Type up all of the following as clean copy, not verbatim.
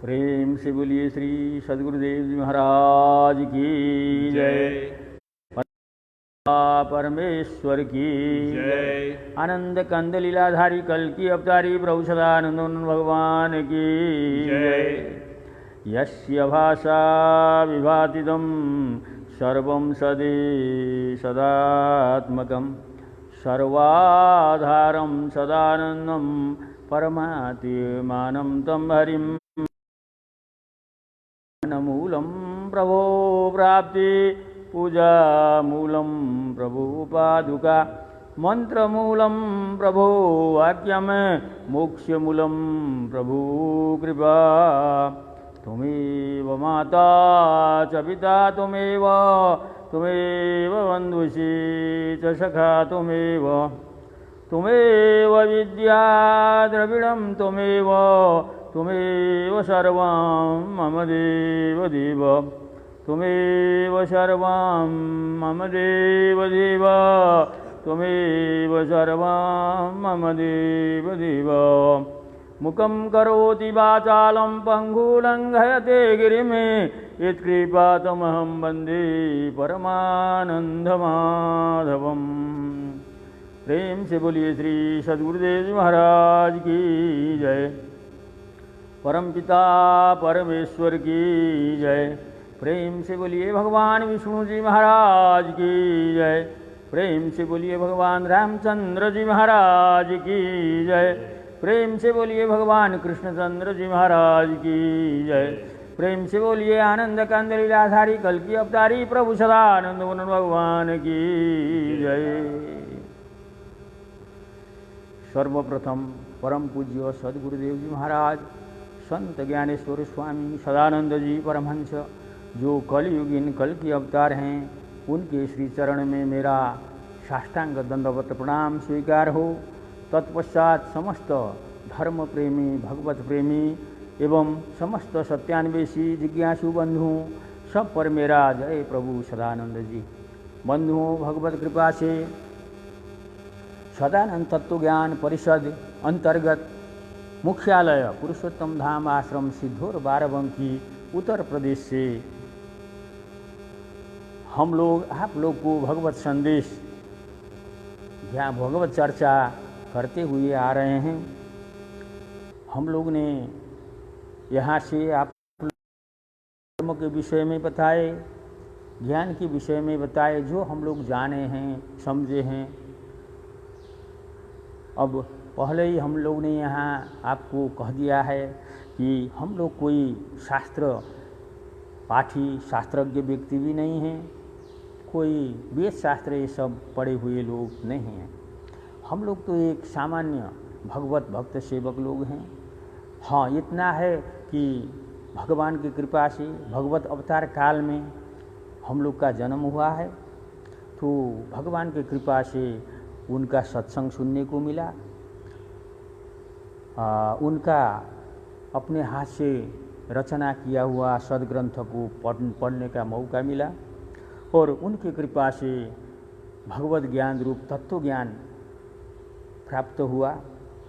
प्रेम से बोलिए श्री सद्गुरुदेव जी महाराज की जय। परमेश्वर की जय। आनंद कंद लीलाधारी कल की अवतारी प्रभु सदानंद भगवान की जय। यस्य भाषा विभातिदं सर्वं सदे सदात्मकं सर्वाधारं सदानन्दं परमात्मानं तं हरिं मूलं प्रभो प्राप्ति पूजा मूलं प्रभु पादुका मंत्रमूलं प्रभु वाक्यम मोक्षमूलं प्रभु कृपा। तुमेव माता च पिता तुमेव बन्धुषी च सखा तुमेव विद्या द्रविणं तुमेव सर्वं मम देव देव सर्वं मम देव देव सर्वं मम देव देव। मुखं करोति वाचालं पङ्गुलङ्घयते गिरिं यत्कृपातमहं वन्दे परमानन्दमाधवम्। प्रेम से बोलिए श्री सद्गुरुदेव जी महाराज की जय। परमपिता परमेश्वर की जय। प्रेम से बोलिए भगवान विष्णु जी महाराज की जय। प्रेम से बोलिए भगवान रामचंद्र जी महाराज की जय। प्रेम से बोलिए भगवान कृष्णचंद्र जी महाराज की जय। प्रेम से बोलिए आनंद कंद लीलाधारी कल की अवतारी प्रभु सदानंद भगवान की जय। सर्वप्रथम परम पूज्य सद्गुरुदेव जी महाराज संत ज्ञानेश्वर स्वामी सदानंद जी परमहंस जो कलयुगीन कल के अवतार हैं, उनके श्री चरण में मेरा साष्टांग दंडवत प्रणाम स्वीकार हो। तत्पश्चात समस्त धर्म प्रेमी भगवत प्रेमी एवं समस्त सत्यान्वेषी जिज्ञासु बंधुओं सब पर मेरा जय प्रभु सदानंद जी। बंधुओं, भगवत कृपा से सदानंद तत्व ज्ञान परिषद अंतर्गत मुख्यालय पुरुषोत्तम धाम आश्रम सिद्धौर बाराबंकी उत्तर प्रदेश से हम लोग आप लोग को भगवत संदेश या भगवत चर्चा करते हुए आ रहे हैं। हम लोग ने यहाँ से आप धर्म के विषय में बताए, ज्ञान के विषय में बताए, जो हम लोग जाने हैं समझे हैं। अब पहले ही हम लोग ने यहाँ आपको कह दिया है कि हम लोग कोई शास्त्र पाठी शास्त्रज्ञ व्यक्ति भी नहीं हैं, कोई वेद शास्त्र ये सब पढ़े हुए लोग नहीं हैं। हम लोग तो एक सामान्य भगवत भक्त सेवक लोग हैं। हाँ, इतना है कि भगवान की कृपा से भगवत अवतार काल में हम लोग का जन्म हुआ है, तो भगवान की कृपा से उनका सत्संग सुनने को मिला, उनका अपने हाथ से रचना किया हुआ सदग्रंथ को पढ़ने का मौका मिला और उनकी कृपा से भगवत ज्ञान रूप तत्व ज्ञान प्राप्त हुआ।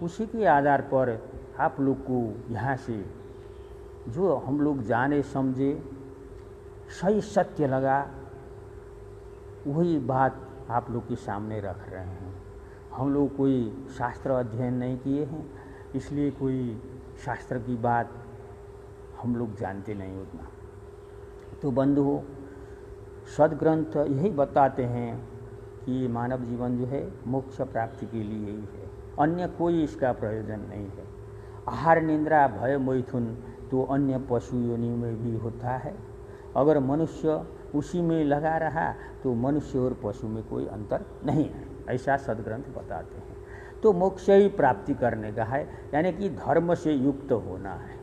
उसी के आधार पर आप लोग को यहाँ से जो हम लोग जाने समझे सही सत्य लगा, वही बात आप लोग के सामने रख रहे हैं। हम लोग कोई शास्त्र अध्ययन नहीं किए हैं, इसलिए कोई शास्त्र की बात हम लोग जानते नहीं उतना। तो बंधुओं, सदग्रंथ यही बताते हैं कि मानव जीवन जो है मोक्ष प्राप्ति के लिए ही है, अन्य कोई इसका प्रयोजन नहीं है। आहार निद्रा भय मैथुन तो अन्य पशु योनि में भी होता है। अगर मनुष्य उसी में लगा रहा तो मनुष्य और पशु में कोई अंतर नहीं है, ऐसा सदग्रंथ बताते हैं। तो मोक्ष ही प्राप्ति करने का है, यानी कि धर्म से युक्त होना है।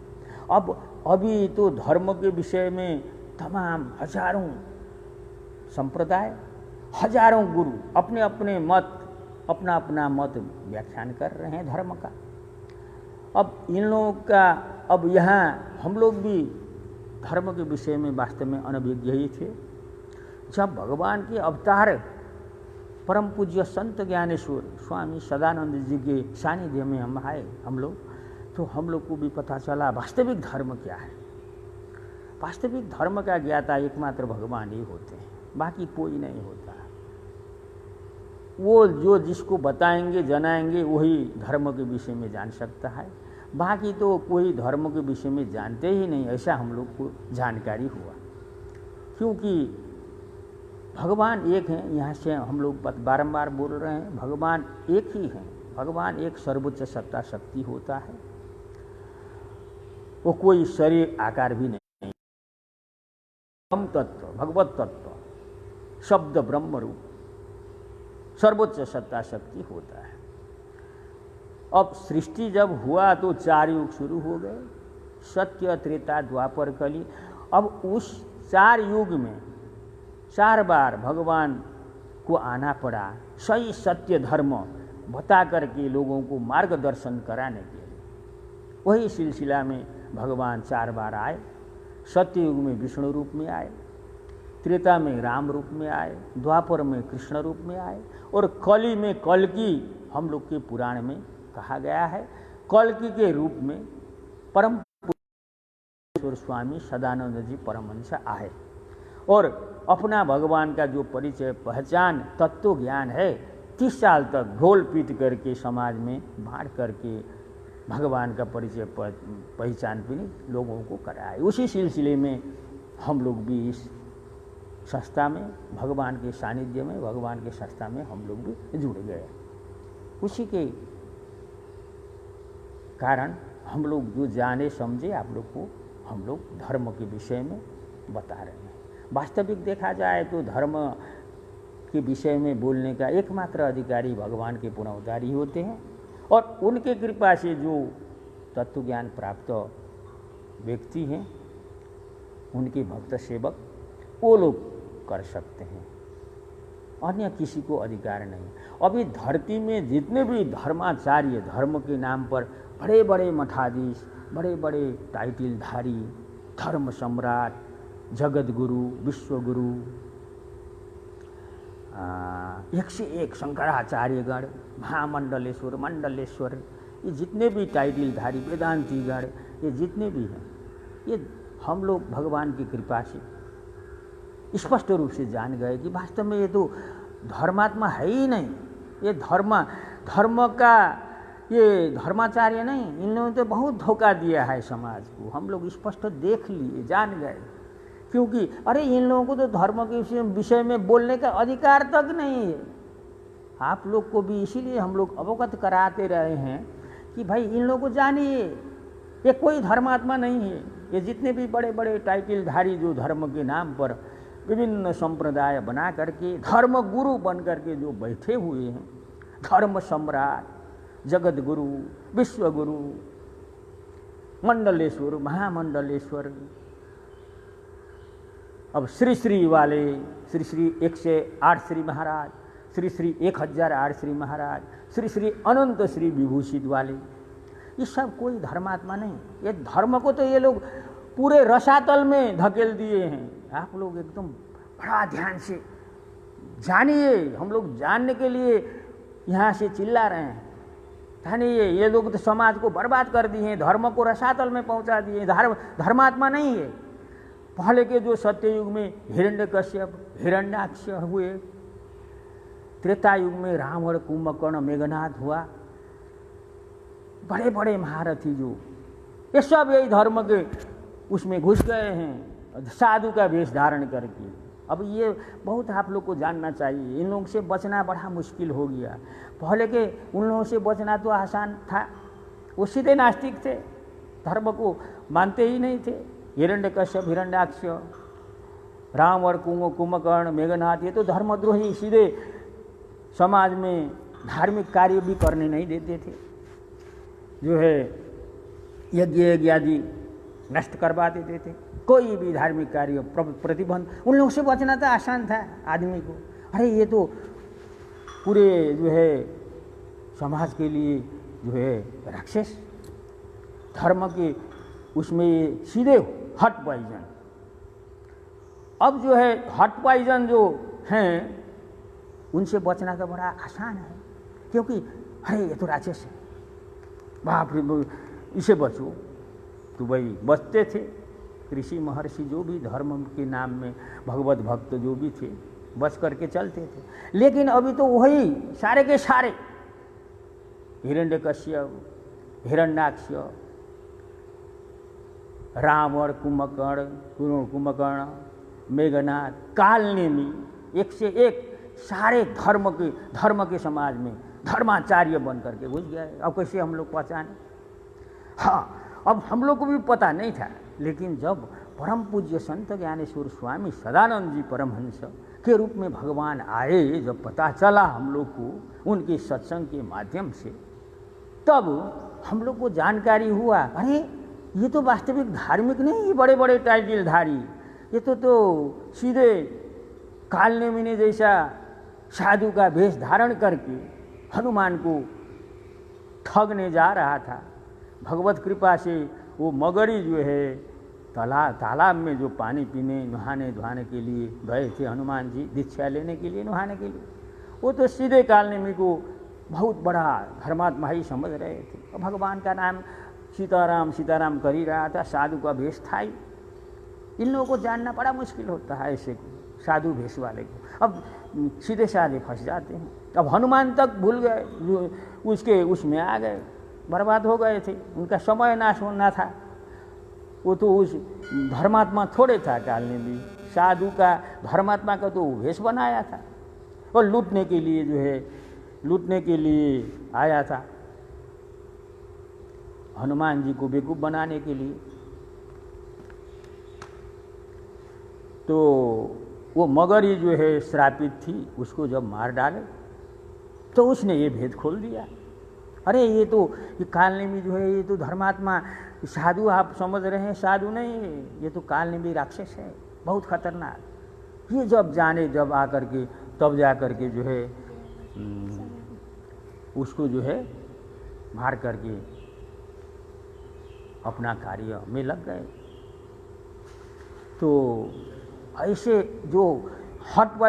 अब अभी तो धर्म के विषय में तमाम हजारों संप्रदाय, हजारों गुरु अपने अपने मत अपना अपना मत व्याख्यान कर रहे हैं धर्म का। अब इन लोगों का, अब यहाँ हम लोग भी धर्म के विषय में वास्तव में अनभिज्ञ ही थे। जब भगवान के अवतार परम पूज्य संत ज्ञानेश्वर स्वामी सदानंद जी के सानिध्य में हम आए हम लोग, तो हम लोग को भी पता चला वास्तविक धर्म क्या है। वास्तविक धर्म का ज्ञाता एकमात्र भगवान ही होते हैं, बाकी कोई नहीं होता। वो जो जिसको बताएंगे जनाएंगे वही धर्म के विषय में जान सकता है, बाकी तो कोई धर्म के विषय में जानते ही नहीं, ऐसा हम लोग को जानकारी हुआ। क्योंकि भगवान एक हैं, यहाँ से हम लोग बारंबार बोल रहे हैं, भगवान एक ही हैं। भगवान एक सर्वोच्च सत्ता शक्ति होता है, वो कोई शरीर आकार भी नहीं। हम तत्व, भगवत तत्व, शब्द ब्रह्म रूप सर्वोच्च सत्ता शक्ति होता है। अब सृष्टि जब हुआ तो 4 युग शुरू हो गए, सत्य, त्रेता, द्वापर, कली। अब उस 4 युग में 4 बार भगवान को आना पड़ा, सही सत्य धर्म बता करके लोगों को मार्गदर्शन कराने के लिए। वही सिलसिला में भगवान 4 बार आए। सत्य युग में विष्णु रूप में आए, त्रेता में राम रूप में आए, द्वापर में कृष्ण रूप में आए, और कली में कल्कि हम लोग के पुराण में कहा गया है, कल्कि के रूप में परम स्वामी सदानंद जी परमहंस आए और अपना भगवान का जो परिचय, पहचान, तत्व ज्ञान है 30 साल तक ढोल पीट करके समाज में बांट करके भगवान का परिचय पहचान भी लोगों को कराए। उसी सिलसिले में हम लोग भी इस संस्था में, भगवान के सानिध्य में, भगवान के संस्था में हम लोग भी जुड़ गए। उसी के कारण हम लोग जो जाने समझे आप लोग को हम लोग धर्म के विषय में बता रहे हैं। वास्तविक देखा जाए तो धर्म के विषय में बोलने का एकमात्र अधिकारी भगवान के पुनःअवतारी होते हैं, और उनके कृपा से जो तत्व ज्ञान प्राप्त व्यक्ति हैं, उनके भक्त सेवक, वो लोग कर सकते हैं, अन्य किसी को अधिकार नहीं। अभी धरती में जितने भी धर्माचार्य, धर्म के नाम पर बड़े बड़े मठाधीश, बड़े बड़े टाइटिलधारी, धर्म सम्राट, जगत गुरु, विश्व गुरु, 101 शंकराचार्यगण, महामंडलेश्वर, मंडलेश्वर, ये जितने भी टाइटिलधारी, वेदांतीगण, ये जितने भी हैं, ये हम लोग भगवान की कृपा से स्पष्ट रूप से जान गए कि वास्तव में ये तो धर्मात्मा है ही नहीं। ये धर्म का ये धर्माचार्य नहीं, इन लोगों ने तो बहुत धोखा दिया है समाज को। हम लोग स्पष्ट देख लिए, जान गए, क्योंकि अरे इन लोगों को तो धर्म के विषय में बोलने का अधिकार तक नहीं है। आप लोग को भी इसीलिए हम लोग अवगत कराते रहे हैं कि भाई इन लोगों को जानिए, ये कोई धर्मात्मा नहीं है। ये जितने भी बड़े बड़े टाइटिलधारी जो धर्म के नाम पर विभिन्न संप्रदाय बना करके धर्म गुरु बन करके जो बैठे हुए हैं, धर्म सम्राट, जगत गुरु, विश्व गुरु, मंडलेश्वर, महामंडलेश्वर, अब श्री श्री वाले, श्री श्री 108 श्री महाराज, श्री श्री 1008 श्री महाराज, श्री श्री अनंत श्री विभूषित वाले, ये सब कोई धर्मात्मा नहीं। ये धर्म को तो ये लोग पूरे रसातल में धकेल दिए हैं। आप लोग एकदम बड़ा ध्यान से जानिए, हम लोग जानने के लिए यहाँ से चिल्ला रहे हैं। जानिए, ये लोग तो समाज को बर्बाद कर दिए हैं, धर्म को रसातल में पहुँचा दिए। धर्मात्मा नहीं है। पहले के जो सत्ययुग में हिरण्यकश्यप, हिरण्याक्ष हुए, त्रेता युग में रावण, कुंभकर्ण, मेघनाद हुआ, बड़े बड़े महारथी जो, ये सब यही धर्म के उसमें घुस गए हैं साधु का वेश धारण करके। अब ये बहुत आप लोग को जानना चाहिए, इन लोगों से बचना बड़ा मुश्किल हो गया। पहले के उन लोगों से बचना तो आसान था, वो सीधे नास्तिक थे, धर्म को मानते ही नहीं थे। हिरण्यकश्यप, हिरण्याक्ष, रावण, कुंभकर्ण, मेघनाद, ये तो धर्मद्रोही, सीधे समाज में धार्मिक कार्य भी करने नहीं देते थे, जो है यज्ञ आदि नष्ट करवा देते थे। कोई भी धार्मिक कार्य प्रतिबंध, उन लोगों से बचना तो आसान था आदमी को। अरे ये तो पूरे जो है समाज के लिए जो है राक्षस, धर्म के उसमें सीधे हट पॉइजन। अब जो है हट पॉइजन जो हैं उनसे बचना तो बड़ा आसान है, क्योंकि अरे ये तो राक्षस है, बाप रे, इसे बचो। तो वही बचते थे ऋषि महर्षि, जो भी धर्म के नाम में भगवत भक्त जो भी थे, बच करके चलते थे। लेकिन अभी तो वही सारे के सारे हिरण्यकश्यप, हिरण्याक्ष, रावण, कुंभकर्ण, मेघनाद, कालनेमी, एक से एक सारे धर्म के समाज में धर्माचार्य बन करके घुस गए। अब कैसे हम लोग पहचाने? हाँ, अब हम लोग को भी पता नहीं था, लेकिन जब परम पूज्य संत ज्ञानेश्वर स्वामी सदानंद जी परमहंस के रूप में भगवान आए, जब पता चला हम लोग को उनके सत्संग के माध्यम से, तब हम लोग को जानकारी हुआ, अरे ये तो वास्तविक धार्मिक नहीं, ये बड़े बड़े टाइटलधारी, ये तो सीधे कालनेमी जैसा साधु का वेश धारण करके हनुमान को ठगने जा रहा था। भगवत कृपा से वो मगरी जो है तालाब में जो पानी पीने नहाने धोने के लिए गए थे हनुमान जी, दीक्षा लेने के लिए, नहाने के लिए, वो तो सीधे कालनेमी को बहुत बड़ा धर्मात्मा ही समझ रहे थे। और भगवान का नाम सीताराम सीताराम कर ही रहा था, साधु का भेष था ही। इन लोगों को जानना बड़ा मुश्किल होता है, ऐसे को साधु भेष वाले को। अब सीधे साधे फंस जाते हैं। अब हनुमान तक भूल गए, उसके उसमें आ गए, बर्बाद हो गए थे, उनका समय नाश होना था। वो तो उस धर्मात्मा थोड़े था कालनेमी, साधु का धर्मात्मा का तो भेष बनाया था और लूटने के लिए जो है, लूटने के लिए आया था हनुमान जी को बेवकूफ़ बनाने के लिए। तो वो मगरी जो है श्रापित थी, उसको जब मार डाले तो उसने ये भेद खोल दिया। अरे ये कालनेमी जो है, ये तो धर्मात्मा साधु आप समझ रहे हैं, साधु नहीं है, ये तो कालनेमी राक्षस है, बहुत खतरनाक। ये जब जाने, जब आकर के तब जा कर के जो है उसको जो है मार करके अपना कार्य में लग गए। तो ऐसे जो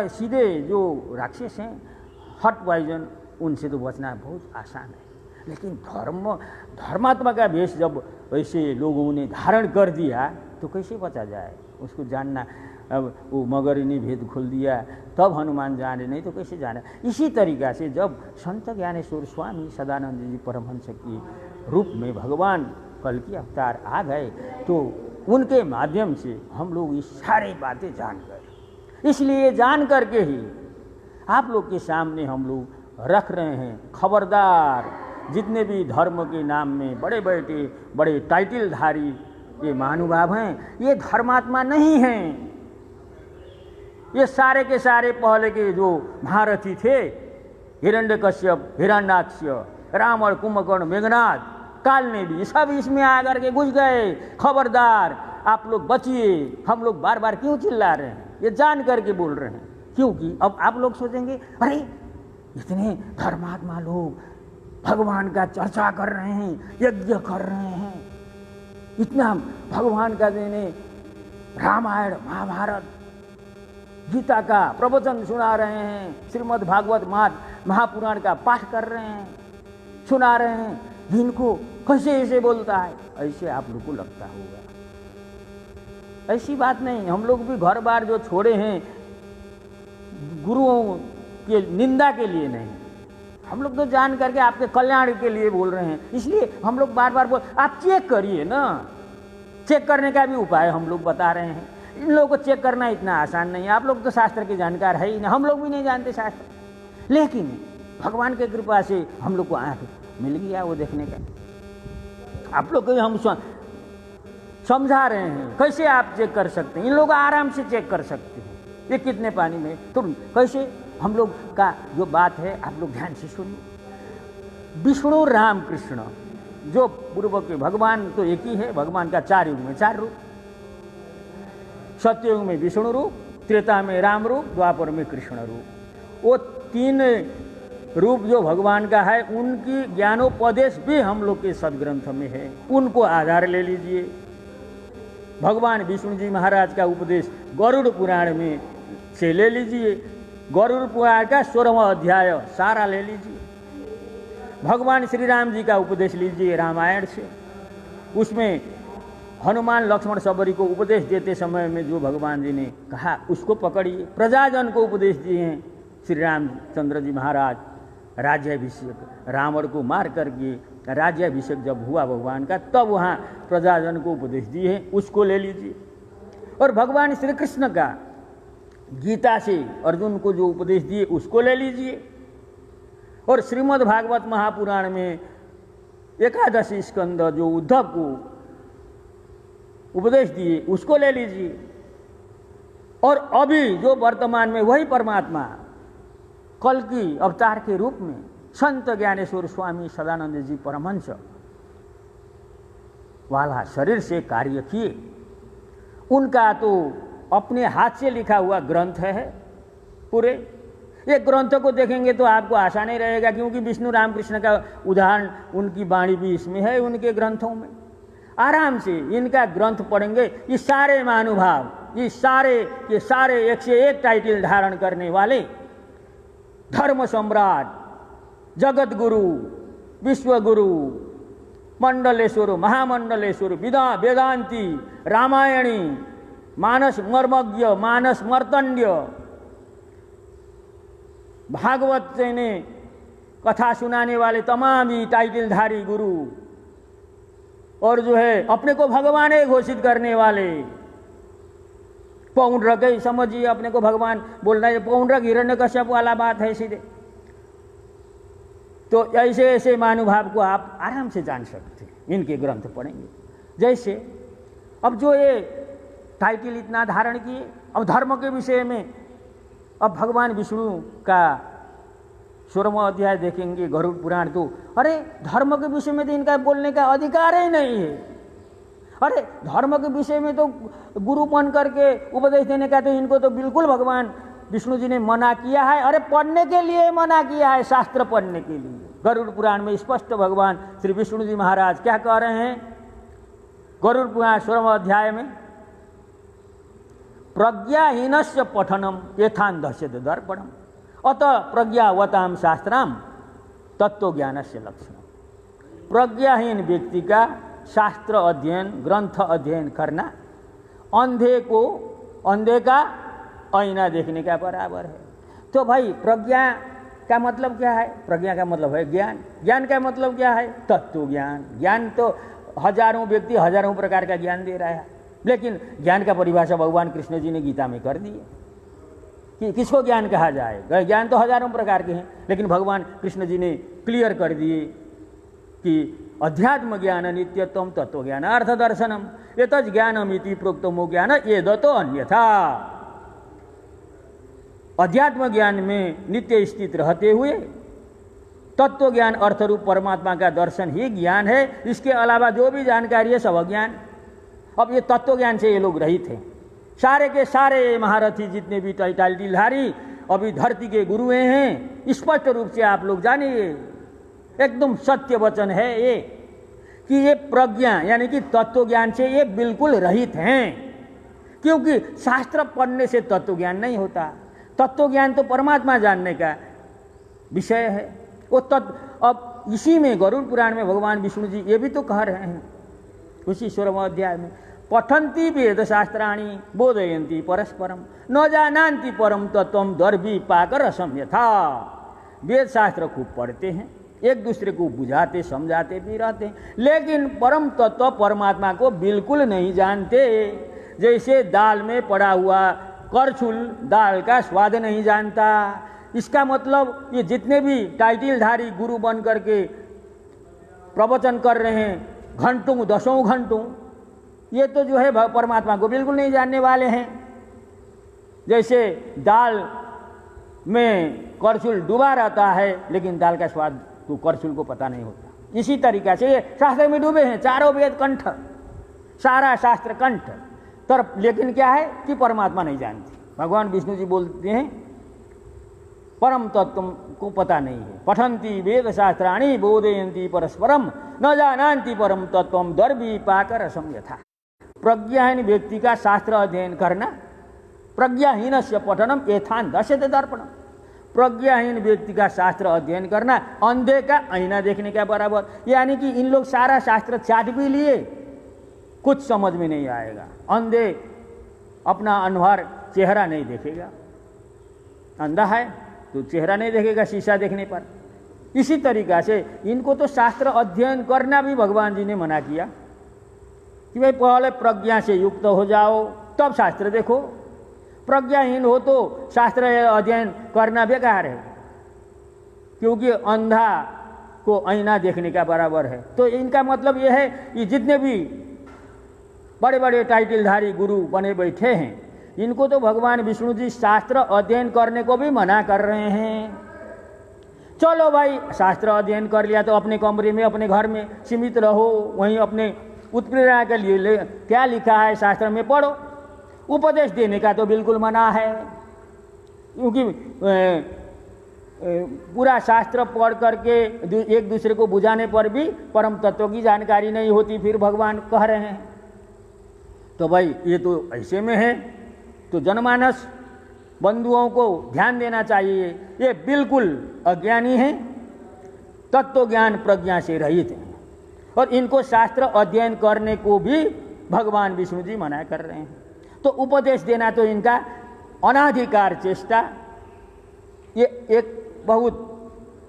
सीधे जो राक्षस हैं, हट पॉइजन, उनसे तो बचना बहुत आसान है। लेकिन धर्मात्मा का वेश जब ऐसे लोगों ने धारण कर दिया तो कैसे बचा जाए? उसको जानना। अब वो मगरी ने भेद खोल दिया, तब हनुमान जाने, नहीं तो कैसे जाने? इसी तरीक़ा से जब संत ज्ञानेश्वर स्वामी सदानंद जी परमहंस के रूप में भगवान कल की अवतार आ गए, तो उनके माध्यम से हम लोग ये सारी बातें जान गए। इसलिए जान करके ही आप लोग के सामने हम लोग रख रहे हैं। खबरदार, जितने भी धर्म के नाम में बड़े टाइटलधारी ये महानुभाव हैं, ये धर्मात्मा नहीं हैं। ये सारे के सारे पहले के जो महारथी थे, हिरण्यकश्यप, हिरण्याक्ष, रावण, कुंभकर्ण, मेघनाद, कालनेमी, सब इसमें आकर के घुस गए। खबरदार, आप लोग बचिए। हम लोग बार बार क्यों चिल्ला रहे हैं? ये जान करके बोल रहे हैं, क्योंकि अब आप लोग सोचेंगे, अरे इतने धर्मात्मा लोग भगवान का चर्चा कर रहे हैं, यज्ञ कर रहे हैं, इतना भगवान का देने रामायण महाभारत गीता का प्रवचन सुना रहे हैं, श्रीमद् भागवत महापुराण का पाठ कर रहे हैं, सुना रहे हैं, इनको कैसे ऐसे बोलता है? ऐसे आप लोग को लगता होगा। ऐसी बात नहीं। हम लोग भी घर बार जो छोड़े हैं गुरुओं के निंदा के लिए नहीं, हम लोग तो जान करके आपके कल्याण के लिए बोल रहे हैं। इसलिए हम लोग बार बार आप चेक करिए ना। चेक करने का भी उपाय हम लोग बता रहे हैं। इन लोगों को चेक करना इतना आसान नहीं है। आप लोग तो शास्त्र के जानकार है ही ना, हम लोग भी नहीं जानते शास्त्र, लेकिन भगवान की कृपा से हम लोग को आँख मिल गया वो देखने का। आप लोग को हम समझा रहे हैं कैसे आप चेक कर सकते हैं। इन लोग आराम से चेक कर सकते हैं ये कितने पानी में, तो कैसे हम लोग का जो बात है आप लोग ध्यान से सुनिए। विष्णु राम कृष्ण जो पूर्व के भगवान तो एक ही है। भगवान का 4 युग में 4 रूप, सत्ययुग में विष्णु रूप, त्रेता में राम रूप, द्वापर में कृष्ण रूप। वो 3 रूप जो भगवान का है, उनकी ज्ञानोपदेश भी हम लोग के सदग्रंथ में है, उनको आधार ले लीजिए। भगवान विष्णु जी महाराज का उपदेश गरुड़ पुराण में से ले लीजिए, गरुड़ पुराण का 16वां अध्याय सारा ले लीजिए। भगवान श्री राम जी का उपदेश लीजिए रामायण से, उसमें हनुमान लक्ष्मण सबरी को उपदेश देते समय में जो भगवान जी ने कहा उसको पकड़िए। प्रजाजन को उपदेश दिए हैं श्री रामचंद्र जी महाराज। राज्याभिषेक रावण को मार करके राज्याभिषेक जब हुआ भगवान का, तब वहाँ प्रजाजन को उपदेश दिए हैं, उसको ले लीजिए। और भगवान श्री कृष्ण का गीता से अर्जुन को जो उपदेश दिए उसको ले लीजिए। और श्रीमद् भागवत महापुराण में 11 स्कंद जो उद्धव को उपदेश दिए उसको ले लीजिए। और अभी जो वर्तमान में वही परमात्मा कल्कि अवतार के रूप में संत ज्ञानेश्वर स्वामी सदानंद जी परमहंस वाला शरीर से कार्य किए। उनका तो अपने हाथ से लिखा हुआ ग्रंथ है पूरे। एक ग्रंथ को देखेंगे तो आपको आशा नहीं रहेगा, क्योंकि विष्णु रामकृष्ण का उदाहरण उनकी वाणी भी इसमें है, उनके ग्रंथों में। आराम से इनका ग्रंथ पढ़ेंगे, ये सारे महानुभाव, ये सारे के सारे 101 टाइटल धारण करने वाले धर्म सम्राट, जगत गुरु, विश्व गुरु, मंडलेश्वर, महामंडलेश्वर, वेदांती, रामायणी, मानस मर्मज्ञ, मानस मर्तंड्य, भागवत ने कथा सुनाने वाले तमाम ही टाइटलधारी गुरु, और जो है अपने को भगवान घोषित करने वाले पौंड्रक, समझिए अपने को भगवान बोल रहा है। पौंड्रक हिरण्यकश्यप वाला बात है सीधे। तो ऐसे ऐसे महानुभाव को आप आराम से जान सकते हैं, इनके ग्रंथ पढ़ेंगे। जैसे अब जो ये टाइटल इतना धारण किए, अब धर्म के विषय में अब भगवान विष्णु का 16वां अध्याय देखेंगे गरुड़ पुराण, तो अरे धर्म के विषय में तो इनका बोलने का अधिकार ही नहीं है। अरे धर्म के विषय में तो गुरुपन करके उपदेश देने का तो इनको तो बिल्कुल भगवान विष्णु जी ने मना किया है। अरे पढ़ने के लिए मना किया है, शास्त्र पढ़ने के लिए। गरुड़ पुराण में स्पष्ट भगवान श्री विष्णु जी महाराज क्या कह रहे हैं? गरुड़ पुराण 16वां अध्याय में, प्रज्ञाहीनस्य पठनम यथान्धस्य दर्पणम अतः प्रज्ञावताम शास्त्राम तत्व ज्ञानस्य लक्षणम। प्रज्ञाहीन व्यक्ति का शास्त्र अध्ययन, ग्रंथ अध्ययन करना अंधे का आईना देखने का बराबर है। तो भाई प्रज्ञा का मतलब क्या है? प्रज्ञा का मतलब है ज्ञान। ज्ञान का मतलब क्या है? तत्व ज्ञान। ज्ञान तो हजारों व्यक्ति हजारों प्रकार का ज्ञान दे रहा है, लेकिन ज्ञान का परिभाषा भगवान कृष्ण जी ने गीता में कर दी है कि किसको ज्ञान कहा जाए। ज्ञान तो हजारों प्रकार के हैं, लेकिन भगवान कृष्ण जी ने क्लियर कर दिए कि अध्यात्म ज्ञान नित्यत्वम तत्व ज्ञान अर्थ दर्शनम एतज् ज्ञानमिति प्रोक्तमो ज्ञान एदतो अन्यथा। अध्यात्म ज्ञान में नित्य स्थित रहते हुए तत्व ज्ञान अर्थरूप परमात्मा का दर्शन ही ज्ञान है। इसके अलावा जो भी जानकारी है सब अज्ञान। अब ये तत्व ज्ञान से ये लोग रहित हैं। सारे के सारे महारथी जितने भी टाइटलधारी अभी धरती के गुरु हैं, स्पष्ट रूप से आप लोग जानिए, एकदम सत्य वचन है ये कि ये प्रज्ञा यानी कि तत्व ज्ञान से ये बिल्कुल रहित हैं। क्योंकि शास्त्र पढ़ने से तत्व ज्ञान नहीं होता। तत्व ज्ञान तो परमात्मा जानने का विषय है। वो अब इसी में गरुड़ पुराण में भगवान विष्णु जी ये भी तो कह रहे हैं उसी 16वां अध्याय में, पठन्ति वेद शास्त्राणि बोधयन्ति परस्परम न जानन्ति परम तत्वम द्वर्विपाक रसम यथा। वेद शास्त्र खूब पढ़ते हैं, एक दूसरे को बुझाते समझाते भी रहते हैं, लेकिन परम तत्व परमात्मा को बिल्कुल नहीं जानते। जैसे दाल में पड़ा हुआ करछुल दाल का स्वाद नहीं जानता। इसका मतलब ये जितने भी टाइटलधारी गुरु बन करके प्रवचन कर रहे हैं घंटों दसों घंटों, ये तो जो है परमात्मा को बिल्कुल नहीं जानने वाले हैं। जैसे दाल में करछुल डूबा रहता है, लेकिन दाल का स्वाद तो करछुल को पता नहीं होता। इसी तरीका से ये शास्त्र में डूबे हैं, चारों वेद कंठ, सारा शास्त्र कंठ तर, लेकिन क्या है कि परमात्मा नहीं जानती। भगवान विष्णु जी बोलते हैं परम तत्व को पता नहीं है। पठन्ति वेद शास्त्राणि बोधयन्ति परस्परम न जानन्ति परम तत्वम द्वर्विपाक रसम यथा। प्रज्ञाहीन व्यक्ति का शास्त्र अध्ययन करना, प्रज्ञाहीनस्य पठनम यथान्धस्य दर्पणम। प्रज्ञाहीन व्यक्ति का शास्त्र अध्ययन करना अंधे का आईना देखने का बराबर। यानी कि इन लोग सारा शास्त्र चाट भी लिए, कुछ समझ में नहीं आएगा। अंधे अपना अनवर चेहरा नहीं देखेगा, अंधा है तो चेहरा नहीं देखेगा शीशा देखने पर। इसी तरीका से इनको तो शास्त्र अध्ययन करना भी भगवान जी ने मना किया कि भाई पहले प्रज्ञा से युक्त हो जाओ तब शास्त्र देखो। प्रज्ञाहीन हो तो शास्त्र अध्ययन करना बेकार है, क्योंकि अंधा को आईना देखने का बराबर है। तो इनका मतलब यह है कि जितने भी बड़े बड़े टाइटलधारी गुरु बने बैठे हैं, इनको तो भगवान विष्णु जी शास्त्र अध्ययन करने को भी मना कर रहे हैं। चलो भाई, शास्त्र अध्ययन कर लिया तो अपने कमरे में अपने घर में सीमित रहो, वहीं अपने उत्प्रेरणा के लिए क्या लिखा है शास्त्र में पढ़ो। उपदेश देने का तो बिल्कुल मना है, क्योंकि पूरा शास्त्र पढ़ करके एक दूसरे को बुझाने पर भी परम तत्व की जानकारी नहीं होती, फिर भगवान कह रहे हैं। तो भाई ये तो ऐसे में है, तो जनमानस बंधुओं को ध्यान देना चाहिए। ये बिल्कुल अज्ञानी हैं, तत्व ज्ञान प्रज्ञा से रहित हैं, और इनको शास्त्र अध्ययन करने को भी भगवान विष्णु जी मना कर रहे हैं। तो उपदेश देना तो इनका अनाधिकार चेष्टा, ये एक बहुत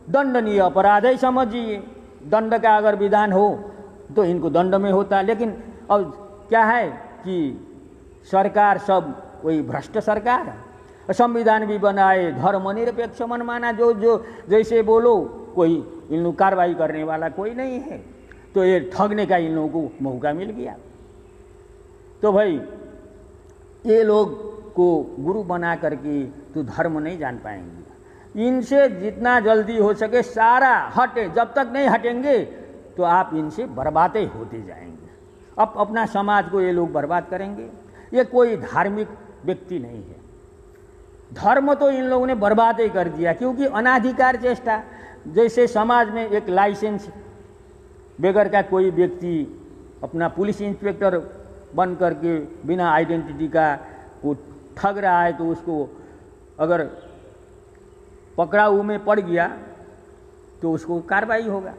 दंडनीय अपराध है समझिए। दंड का अगर विधान हो तो इनको दंड में होता, लेकिन अब क्या है कि सरकार सब वही भ्रष्ट सरकार है। संविधान भी बनाए, धर्मनिरपेक्ष मन माना, जो जो जैसे बोलो, कोई इन लोग कार्रवाई करने वाला कोई नहीं है। तो ये ठगने का इन लोगों को मौका मिल गया। तो भाई ये लोग को गुरु बना करके तो धर्म नहीं जान पाएंगे। इनसे जितना जल्दी हो सके सारा हटे, जब तक नहीं हटेंगे तो आप इनसे बर्बादे होते जाएंगे। अब अपना समाज को ये लोग बर्बाद करेंगे। ये कोई धार्मिक व्यक्ति नहीं है, धर्म तो इन लोगों ने बर्बाद ही कर दिया, क्योंकि अनाधिकार चेष्टा। जैसे समाज में एक लाइसेंस बेगर का कोई व्यक्ति अपना पुलिस इंस्पेक्टर बन करके बिना आइडेंटिटी का वो ठग रहा है, तो उसको अगर पकड़ाऊ में पड़ गया तो उसको कार्रवाई होगा।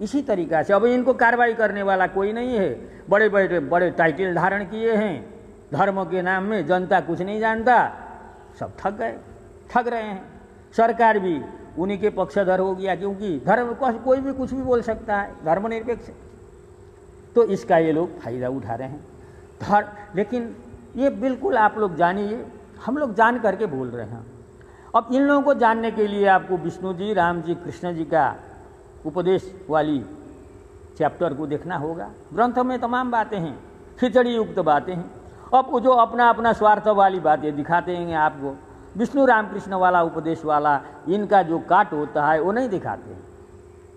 इसी तरीक़ा से अब इनको कार्रवाई करने वाला कोई नहीं है। बड़े बड़े बड़े टाइटल धारण किए हैं धर्म के नाम में, जनता कुछ नहीं जानता, सब ठग रहे हैं। सरकार भी उन्हीं के पक्षधर हो गया, क्योंकि धर्म कोई भी कुछ भी बोल सकता है, धर्मनिरपेक्ष। तो इसका ये लोग फायदा उठा रहे हैं। लेकिन ये बिल्कुल आप लोग जानिए, हम लोग जान करके बोल रहे हैं। अब इन लोगों को जानने के लिए आपको विष्णु जी, राम जी, कृष्ण जी का उपदेश वाली चैप्टर को देखना होगा। ग्रंथ में तमाम बातें हैं, खिचड़ी युक्त बातें हैं। अब वो जो अपना अपना स्वार्थ वाली बातें दिखाते हैं आपको, विष्णु राम कृष्ण वाला उपदेश वाला इनका जो काट होता है वो नहीं दिखाते हैं।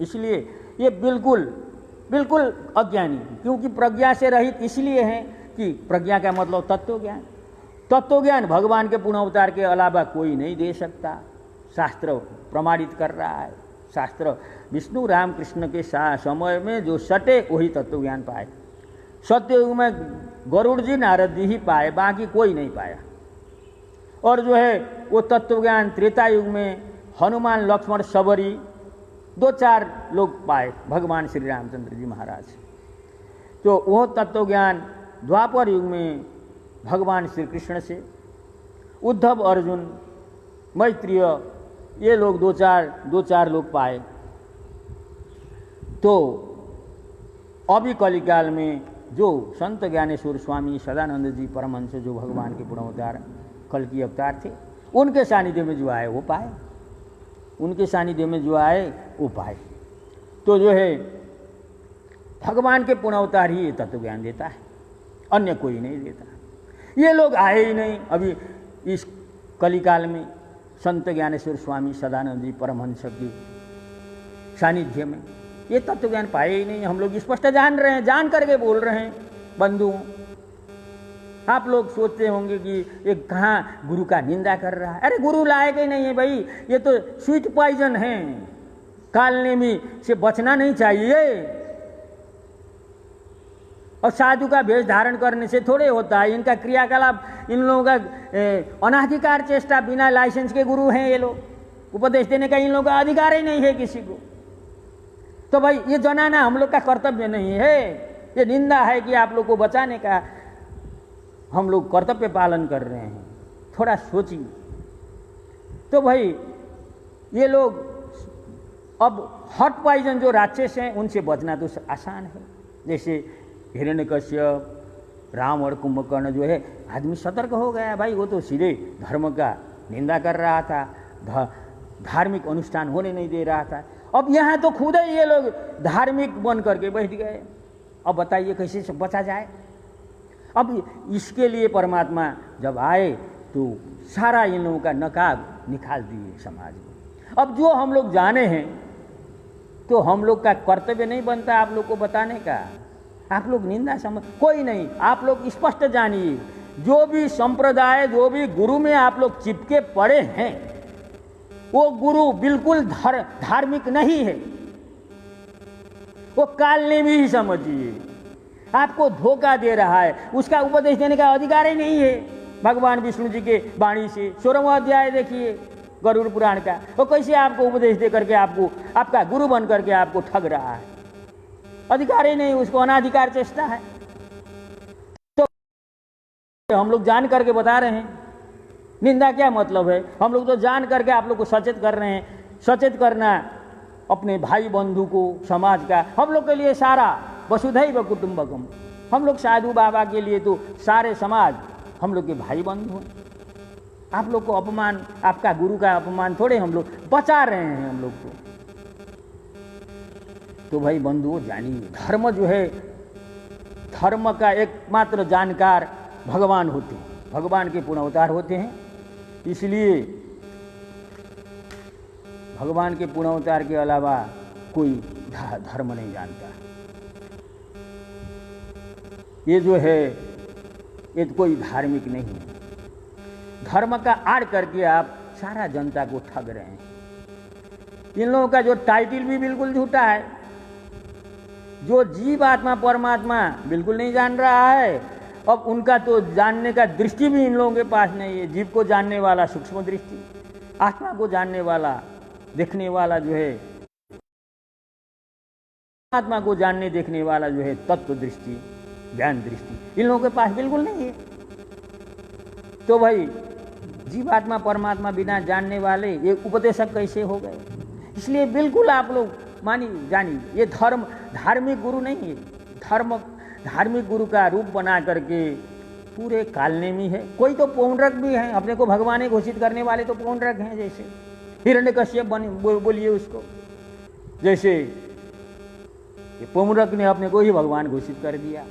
इसलिए ये बिल्कुल अज्ञानी, क्योंकि प्रज्ञा से रहित इसलिए हैं कि प्रज्ञा का मतलब तत्व ज्ञान। तत्व ज्ञान भगवान के पूर्ण अवतार के अलावा कोई नहीं दे सकता, शास्त्र प्रमाणित कर रहा है। शास्त्र विष्णु राम कृष्ण के समय में जो सटे वही तत्व ज्ञान पाए। सत्ययुग में गरुड़ जी, नारद जी ही पाए, बाकी कोई नहीं पाया। और जो है वो तत्व ज्ञान त्रेता युग में हनुमान, लक्ष्मण, सबरी 2-4 लोग पाए, भगवान श्री रामचंद्र जी महाराज। तो वो तत्व ज्ञान द्वापर युग में भगवान श्री कृष्ण से, उद्धव, अर्जुन, मैत्रेय, ये लोग 2-4 लोग पाए। तो अभी कलिकाल में जो संत ज्ञानेश्वर स्वामी, सदानंद जी परमहंस, जो भगवान के पूर्ण अवतार कल की अवतार थे, उनके सानिध्य में जो आए वो पाए, उनके सानिध्य में जो आए वो पाए। तो जो है भगवान के पूर्ण अवतार ही ये तत्व ज्ञान देता है, अन्य कोई नहीं देता। ये लोग आए ही नहीं अभी इस कलिकाल में संत ज्ञानेश्वर स्वामी, सदानंद जी परमहंस के सानिध्य में, ये तत्व ज्ञान पाए ही नहीं। हम लोग स्पष्ट जान रहे हैं, जान करके बोल रहे हैं बंधुओं। आप लोग सोचते होंगे कि ये कहाँ गुरु का निंदा कर रहा है। अरे गुरु लायक ही नहीं है भाई, ये तो स्वीट पॉइजन है, कालने में से बचना नहीं चाहिए। और साधु का भेष धारण करने से थोड़े होता है। इनका क्रियाकलाप, इन लोगों का अनाधिकार चेष्टा, बिना लाइसेंस के गुरु हैं ये लोग, उपदेश देने का इन लोगों का अधिकार ही नहीं है किसी को। तो भाई ये जनाना हम लोग का कर्तव्य नहीं है। ये निंदा है कि आप लोग को बचाने का हम लोग कर्तव्य पालन कर रहे हैं। थोड़ा सोचिए। तो भाई ये लोग अब हॉट पॉइजन जो राक्षस हैं उनसे बचना तो आसान है। जैसे हिरण्यकश्यप, राम और कुंभकर्ण जो है, आदमी सतर्क हो गया भाई, वो तो सीधे धर्म का निंदा कर रहा था, धार्मिक अनुष्ठान होने नहीं दे रहा था। अब यहाँ तो खुद ही ये लोग धार्मिक बन करके बैठ गए। अब बताइए कैसे से बचा जाए। अब इसके लिए परमात्मा जब आए तो सारा इन लोगों का नकाब निकाल दिए समाज में। अब जो हम लोग जाने हैं तो हम लोग का कर्तव्य नहीं बनता आप लोग को बताने का। आप लोग निंदा समझ कोई नहीं, आप लोग स्पष्ट जानिए, जो भी संप्रदाय, जो भी गुरु में आप लोग चिपके पड़े हैं, वो गुरु बिल्कुल धार्मिक नहीं है, वो कालनेमी ही समझिए। आपको धोखा दे रहा है, उसका उपदेश देने का अधिकार ही नहीं है। भगवान विष्णु जी के वाणी से 16वां अध्याय देखिए गरुड़ पुराण का, वो कैसे आपको उपदेश दे करके आपको आपका गुरु बन करके आपको ठग रहा है। अधिकार ही नहीं, उसको अनाधिकार चेष्टा है। तो हम लोग जान करके बता रहे हैं, निंदा क्या मतलब है। हम लोग तो जान करके आप लोग को सचेत कर रहे हैं। सचेत करना अपने भाई बंधु को, समाज का, हम लोग के लिए सारा वसुधैव कुटुंबकम, हम लोग साधु बाबा के लिए तो सारे समाज हम लोग के भाई बंधु हैं। आप लोग को अपमान, आपका गुरु का अपमान थोड़े हम लोग बचा रहे हैं हम लोग को। तो भाई बंधुओं जानिए, धर्म जो है, धर्म का एकमात्र जानकार भगवान होते हैं, भगवान के पूर्ण अवतार होते हैं। इसलिए भगवान के पूर्ण अवतार के अलावा कोई धर्म नहीं जानता। ये जो है ये तो कोई धार्मिक नहीं है। धर्म का आड़ करके आप सारा जनता को ठग रहे हैं। इन लोगों का जो टाइटल भी बिल्कुल झूठा है। जो जीव आत्मा परमात्मा बिल्कुल नहीं जान रहा है। अब उनका तो जानने का दृष्टि भी इन लोगों के पास नहीं है। जीव को जानने वाला सूक्ष्म दृष्टि, आत्मा को जानने वाला, देखने वाला जो है, आत्मा को जानने देखने वाला जो है तत्व दृष्टि, ज्ञान दृष्टि इन लोगों के पास बिल्कुल नहीं है। तो भाई जीवात्मा परमात्मा बिना जानने वाले ये उपदेशक कैसे हो गए। इसलिए बिल्कुल आप लोग मानिए, जानिए, ये धर्म धार्मिक गुरु नहीं है। धर्म धार्मिक गुरु का रूप बना करके पूरे कालनेमी है। कोई तो पौंड्रक भी है, अपने को भगवान घोषित करने वाले तो पौंड्रक हैं। जैसे हिरण्यकश्यप बोलिए उसको, जैसे पौंड्रक ने अपने को ही भगवान घोषित कर दिया।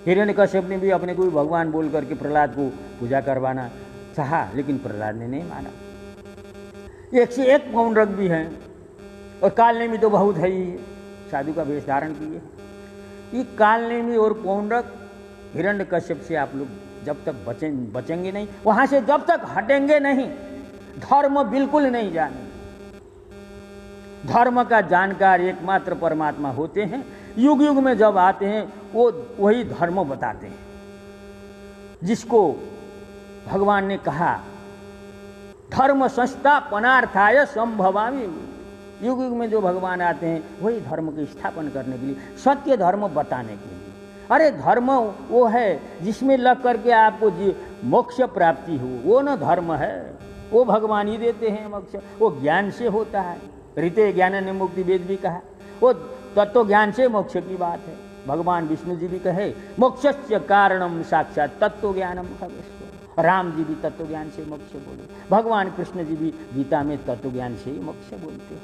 हिरण्यकश्यप ने भी अपने को ही भगवान बोल करके प्रहलाद को पूजा करवाना चाहा, लेकिन प्रहलाद ने नहीं माना। एक से एक पौंड्रक भी हैं और कालनेमी तो बहुत है ही, साधु का वेश धारण किए। ये कालनेमी और पौंड्रक हिरण्यकश्यप से आप लोग जब तक बचेंगे नहीं, वहां से जब तक हटेंगे नहीं, धर्म बिल्कुल नहीं जानेंगे। धर्म का जानकार एकमात्र परमात्मा होते हैं। युग युग में जब आते हैं वो वही धर्म बताते हैं, जिसको भगवान ने कहा धर्म संस्थापनार्थाय संभवामि। युग युग में जो भगवान आते हैं वही धर्म की स्थापना करने के लिए, सत्य धर्म बताने के लिए। अरे धर्म वो है जिसमें लग करके आपको मोक्ष प्राप्ति हो, वो न धर्म है। वो भगवान ही देते हैं मोक्ष, वो ज्ञान से होता है। ऋते ज्ञान ने मुक्ति वेद भी कहा, वो तत्व ज्ञान से मोक्ष की बात है। भगवान विष्णु जी भी कहे मोक्षस्य कारणम साक्षात तत्व ज्ञानम खगेश्वर। राम जी भी तत्व ज्ञान से मोक्ष बोले, भगवान कृष्ण जी भी गीता में तत्व ज्ञान से ही मोक्ष बोलते हैं।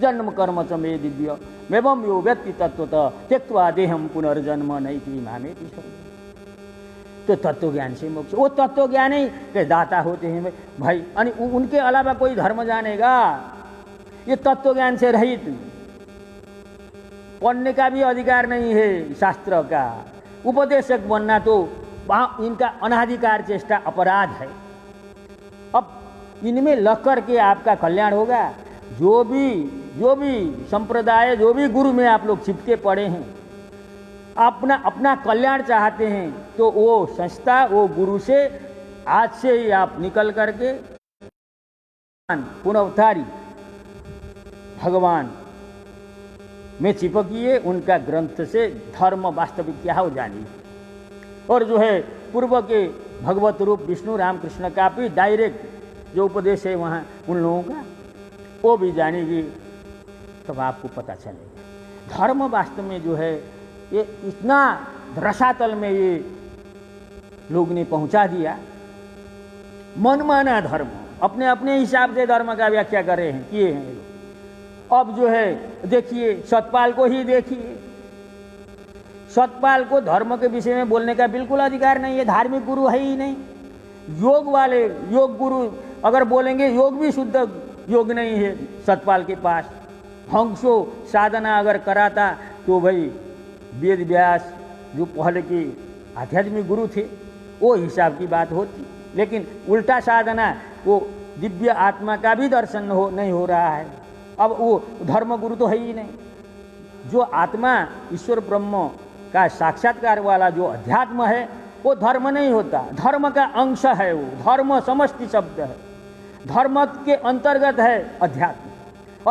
जन्म कर्म च मे दिव्य एवं यो व्यक्ति तत्वतः त्यक्त्वा देहम पुनर्जन्म नैति मामेति सर्वे। तो तत्व ज्ञान से मोक्ष, वो तत्व ज्ञान ही के दाता होते हैं भाई। उनके अलावा कोई धर्म जानेगा? ये तत्व ज्ञान से रहित पढ़ने का भी अधिकार नहीं है। शास्त्र का उपदेशक बनना तो इनका अनाधिकार चेष्टा अपराध है। अब इनमें लग कर के आपका कल्याण होगा। जो भी संप्रदाय, जो भी गुरु में आप लोग चिपके पड़े हैं, अपना कल्याण चाहते हैं, तो वो संस्था, वो गुरु से आज से ही आप निकल करके पुनर्वतारी भगवान में चिपकिए, उनका ग्रंथ से धर्म वास्तविक क्या हो जानिए। और जो है पूर्व के भगवत रूप विष्णु रामकृष्ण का भी डायरेक्ट जो उपदेश है वहाँ उन लोगों का, वो भी जानेगी, तब आपको पता चलेगा धर्म वास्तव में जो है ये इतना रसातल में ये लोग ने पहुंचा दिया। मनमाना धर्म, अपने अपने हिसाब से धर्म का व्याख्या कर रहे हैं, किए हैं लोग। अब जो है देखिए सतपाल को ही देखिए, सतपाल को धर्म के विषय में बोलने का बिल्कुल अधिकार नहीं है, धार्मिक गुरु है ही नहीं। योग वाले योग गुरु अगर बोलेंगे, योग भी शुद्ध योग नहीं है सतपाल के पास। हंसो साधना अगर कराता तो भाई वेद व्यास जो पहले के आध्यात्मिक गुरु थे वो हिसाब की बात होती, लेकिन उल्टा साधना वो दिव्य आत्मा का भी दर्शन नहीं हो रहा है। अब वो धर्म गुरु तो है ही नहीं। जो आत्मा ईश्वर ब्रह्म का साक्षात्कार वाला जो अध्यात्म है वो धर्म नहीं होता, धर्म का अंश है वो। धर्म समष्टि शब्द है, धर्म के अंतर्गत है अध्यात्म,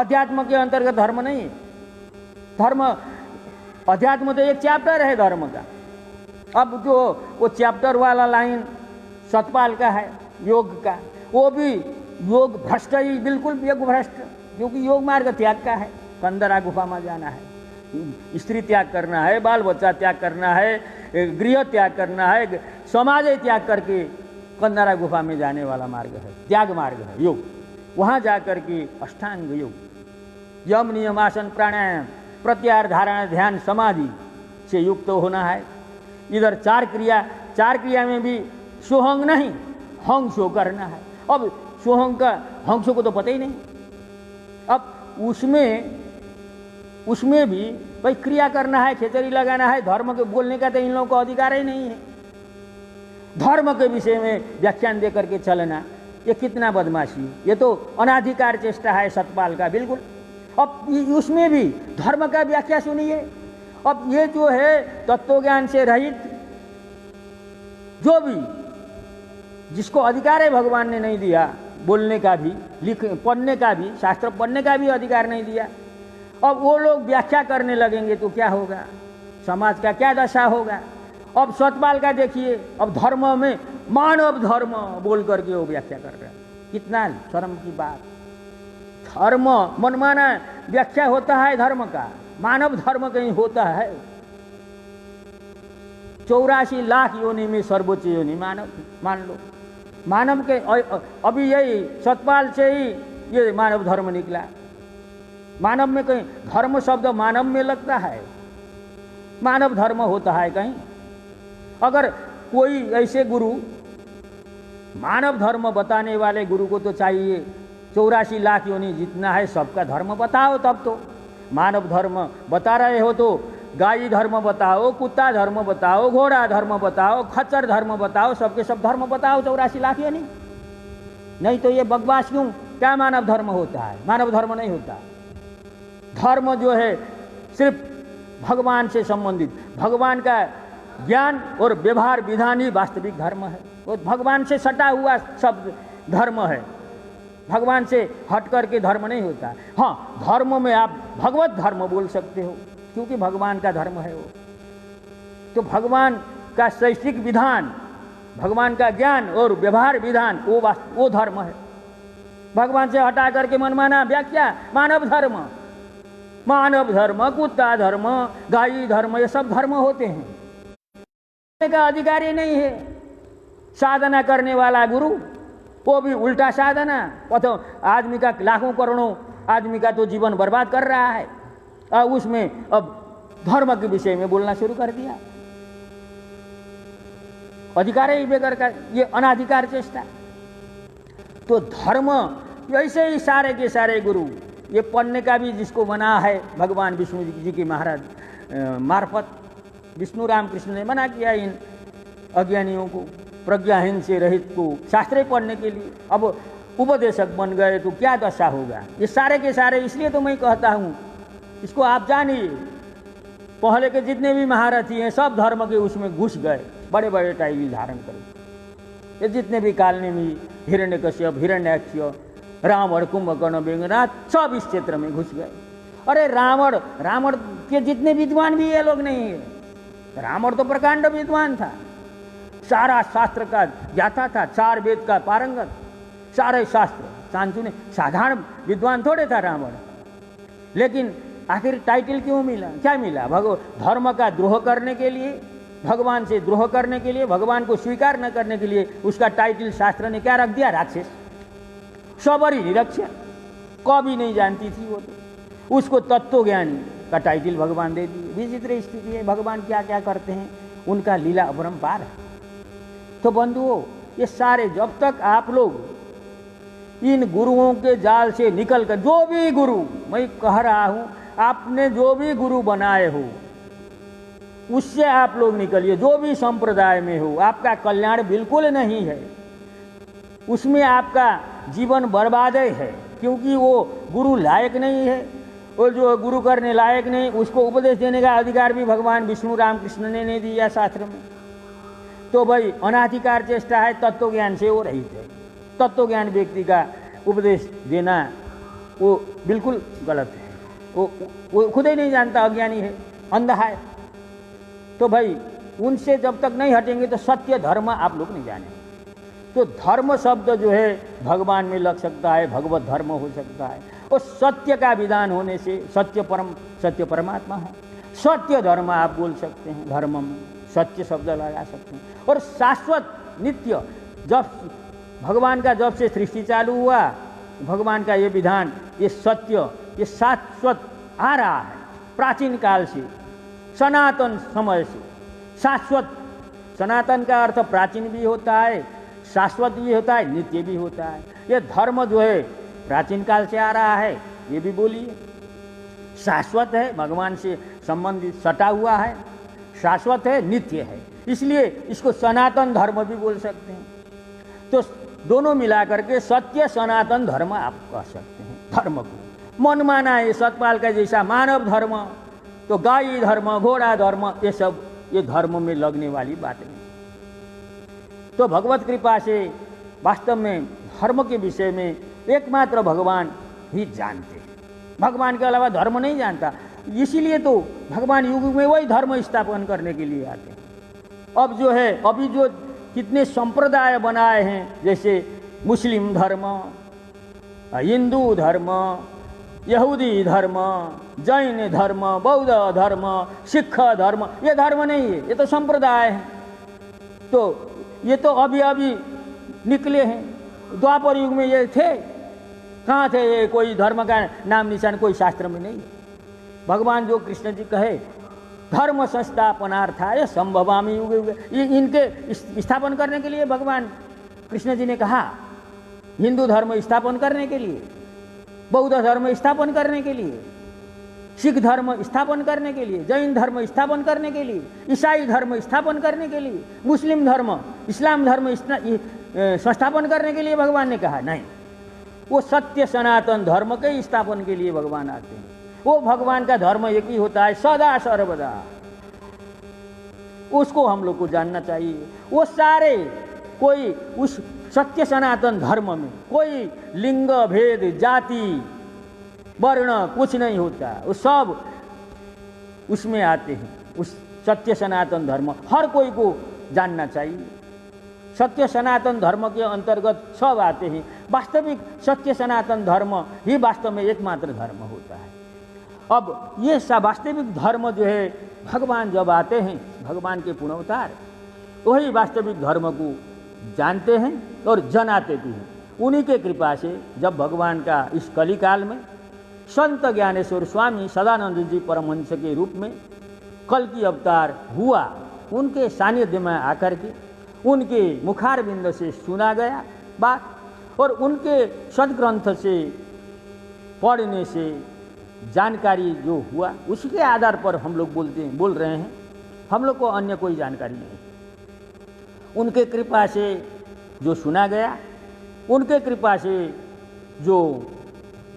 अध्यात्म के अंतर्गत धर्म नहीं है। धर्म अध्यात्म तो एक चैप्टर है धर्म का। अब जो वो चैप्टर वाला लाइन सतपाल का है योग का, वो भी योग भ्रष्ट ही, बिल्कुल योग भ्रष्ट, क्योंकि योग मार्ग त्याग का है। कंदरा गुफा में जाना है, स्त्री त्याग करना है, बाल बच्चा त्याग करना है, गृह त्याग करना है, समाज त्याग करके कंदरा गुफा में जाने वाला मार्ग है, त्याग मार्ग है योग। वहाँ जा कर के अष्टांग योग, यम नियम आसन प्राणायाम प्रत्याहार धारणा ध्यान समाधि से युक्त होना है। इधर चार क्रिया में भी सोहंग नहीं, हंग सो करना है। अब सोहंग का हंग सो को तो पता ही नहीं। अब उसमें भी भाई क्रिया करना है, खेचरी लगाना है, धर्म के बोलने का तो इन लोगों को अधिकार ही नहीं है। धर्म के विषय में व्याख्यान दे करके चलना, ये कितना बदमाशी, ये तो अनाधिकार चेष्टा है सतपाल का बिल्कुल। अब उसमें भी धर्म का व्याख्या सुनिए। अब ये जो है तत्वज्ञान से रहित, जो भी जिसको अधिकार है भगवान ने नहीं दिया, बोलने का भी, पढ़ने का भी, शास्त्र पढ़ने का भी अधिकार नहीं दिया। अब वो लोग व्याख्या करने लगेंगे तो क्या होगा, समाज का क्या दशा होगा। अब सतपाल का देखिए, अब धर्म में मानव धर्म बोल करके वो व्याख्या कर रहा है, कितना शर्म की बात। धर्म मनमाना व्याख्या होता है धर्म का, मानव धर्म कहीं होता है। 84 लाख योनि में सर्वोच्च योनि मानव मान लो। मानव के अभी यही सतपाल से ही ये मानव धर्म निकला। मानव में कहीं धर्म शब्द मानव में लगता है, मानव धर्म होता है कहीं। अगर कोई ऐसे गुरु, मानव धर्म बताने वाले गुरु को तो चाहिए 84 लाख योनि जितना है सबका धर्म बताओ। तब तो मानव धर्म बता रहे हो तो गाय धर्म बताओ, कुत्ता धर्म बताओ, घोड़ा धर्म बताओ, खच्चर धर्म बताओ, सबके सब धर्म बताओ 84 लाख योनि। नहीं तो ये बकवास क्यों, क्या मानव धर्म होता है? मानव धर्म नहीं होता। धर्म जो है सिर्फ भगवान से संबंधित, भगवान का ज्ञान और व्यवहार विधान ही वास्तविक धर्म है। वो भगवान से सटा हुआ शब्द धर्म है, भगवान से हट करके धर्म नहीं होता। हाँ, धर्म में आप भगवत धर्म बोल सकते हो, क्योंकि भगवान का धर्म है वो। तो भगवान का शैक्षिक विधान, भगवान का ज्ञान और व्यवहार विधान वो धर्म है। भगवान से हटा करके मनमाना व्याख्या, मानव धर्म, मानव धर्म, कुत्ता धर्म, गाय धर्म, ये सब धर्म होते हैं का अधिकारी नहीं है। साधना करने वाला गुरु वो भी उल्टा साधना, तो आदमी का लाखों करोड़ों आदमी का तो जीवन बर्बाद कर रहा है, और उसमें अब धर्म के विषय में बोलना शुरू कर दिया। अधिकार ही बेगर का ये अनाधिकार चेष्टा। तो धर्म ऐसे ही सारे के सारे गुरु, ये पढ़ने का भी जिसको मना है भगवान विष्णु जी के महाराज मार्फत विष्णु रामकृष्ण ने मना किया इन अज्ञानियों को, प्रज्ञाहीन से रहित को शास्त्र पढ़ने के लिए। अब उपदेशक बन गए तो क्या दशा होगा। ये सारे के सारे, इसलिए तो मैं कहता हूँ इसको आप जानिए। पहले के जितने भी महारथी हैं सब धर्म के उसमें घुस गए, बड़े बड़े टाइटल धारण कर। ये जितने भी कालने में हिरण्यकश्यप, हिरण्याक्ष, रावण, कुंभकर्ण, मेघनाद, सब इस क्षेत्र में घुस गए। अरे रावण रावण के जितने विद्वान भी ये लोग नहीं है। रावण तो प्रकांड विद्वान था, सारा शास्त्र का ज्ञाता था, 4 वेद का पारंगत, सारे शास्त्र चांचू ने, साधारण विद्वान थोड़े था रावण। लेकिन आखिर टाइटल क्यों मिला? क्या मिला? धर्म का द्रोह करने के लिए, भगवान से द्रोह करने के लिए, भगवान को स्वीकार न करने के लिए उसका टाइटल शास्त्र ने क्या रख दिया? राक्षस, सबरी निरक्षर, कभी नहीं जानती थी वो तो, उसको तत्वज्ञानी का टाइटल भगवान दे दिए। विचित्र स्थिति है, भगवान क्या क्या करते हैं, उनका लीला अपरंपार है। तो बंधुओं, ये सारे जब तक आप लोग इन गुरुओं के जाल से निकल कर, जो भी गुरु, मैं कह रहा हूं, आपने जो भी गुरु बनाए हो उससे आप लोग निकलिए, जो भी संप्रदाय में हो, आपका कल्याण बिल्कुल नहीं है, उसमें आपका जीवन बर्बाद है, क्योंकि वो गुरु लायक नहीं है। वो जो गुरु करने लायक नहीं, उसको उपदेश देने का अधिकार भी भगवान विष्णु रामकृष्ण ने नहीं दिया शास्त्र में। तो भाई अनाधिकार चेष्टा है, तत्वज्ञान से वो रहित है। तत्वज्ञान व्यक्ति का उपदेश देना वो बिल्कुल गलत है, वो खुद ही नहीं जानता, अज्ञानी है, अंधा है। तो भाई उनसे जब तक नहीं हटेंगे तो सत्य धर्म आप लोग नहीं जानेंगे। तो धर्म शब्द जो है भगवान में लग सकता है, भगवत धर्म हो सकता है, और सत्य का विधान होने से सत्य परमात्मा है। सत्य धर्म आप बोल सकते हैं, धर्म में सत्य शब्द लगा सकते हैं। और शाश्वत नित्य, जब भगवान का जब से सृष्टि चालू हुआ, भगवान का ये विधान, ये सत्य, ये शाश्वत आ रहा है प्राचीन काल से, सनातन समय से। शाश्वत, सनातन का अर्थ प्राचीन भी होता है, शाश्वत भी होता है, नित्य भी होता है। ये धर्म जो है प्राचीन काल से आ रहा है, ये भी बोलिए। शाश्वत है, भगवान से संबंधित सटा हुआ है, शाश्वत है, नित्य है, इसलिए इसको सनातन धर्म भी बोल सकते हैं। तो दोनों मिलाकर के सत्य सनातन धर्म आप कह सकते हैं। धर्म को मन माना है सतपाल का जैसा मानव धर्म, तो गाय धर्म, घोड़ा धर्म, ये सब ये धर्म में लगने वाली बात नहीं। तो भगवत कृपा से वास्तव में धर्म के विषय में एकमात्र भगवान ही जानते हैं, भगवान के अलावा धर्म नहीं जानता। इसीलिए तो भगवान युग में वही धर्म स्थापन करने के लिए आते हैं। अब जो है, अभी जो कितने संप्रदाय बनाए हैं, जैसे मुस्लिम धर्म, हिंदू धर्म, यहूदी धर्म, जैन धर्म, बौद्ध धर्म, सिख धर्म, ये धर्म नहीं है, ये तो संप्रदाय है। तो ये तो अभी अभी निकले हैं। द्वापर युग में ये थे, कहाँ थे ये? कोई धर्म का नाम निशान कोई शास्त्र में नहीं। भगवान जो कृष्ण जी कहे धर्म संस्थापनार्थाय संभवामि युगे युगे, ये इनके स्थापन करने के लिए भगवान कृष्ण जी ने कहा। हिंदू धर्म स्थापन करने के लिए, बौद्ध धर्म स्थापन करने के लिए, सिख धर्म स्थापन करने के लिए, जैन धर्म स्थापन करने के लिए, ईसाई धर्म स्थापन करने के लिए, मुस्लिम धर्म, इस्लाम धर्म संस्थापन करने के लिए भगवान ने कहा नहीं। वो सत्य सनातन धर्म के स्थापन के लिए भगवान आते हैं। वो भगवान का धर्म एक ही होता है सदा सर्वदा, उसको हम लोग को जानना चाहिए। वो सारे, कोई उस सत्य सनातन धर्म में कोई लिंग भेद, जाति, वर्ण कुछ नहीं होता, वो सब उसमें आते हैं। उस सत्य सनातन धर्म हर कोई को जानना चाहिए। सत्य सनातन धर्म के अंतर्गत सब आते हैं। वास्तविक सत्य सनातन धर्म ही वास्तव में एकमात्र धर्म होता है। अब ये वास्तविक धर्म जो है, भगवान जब आते हैं, भगवान के पूर्णावतार, वही वास्तविक धर्म को जानते हैं और जनाते भी हैं। उन्हीं के कृपा से जब भगवान का इस कलिकाल में संत ज्ञानेश्वर स्वामी सदानंद जी परमहंस के रूप में कल की अवतार हुआ, उनके सानिध्य में आकर के उनके मुखारविंद से सुना गया बात, और उनके सदग्रंथ से पढ़ने से जानकारी जो हुआ, उसके आधार पर हम लोग बोल रहे हैं। हम लोग को अन्य कोई जानकारी नहीं। उनके कृपा से जो सुना गया, उनके कृपा से जो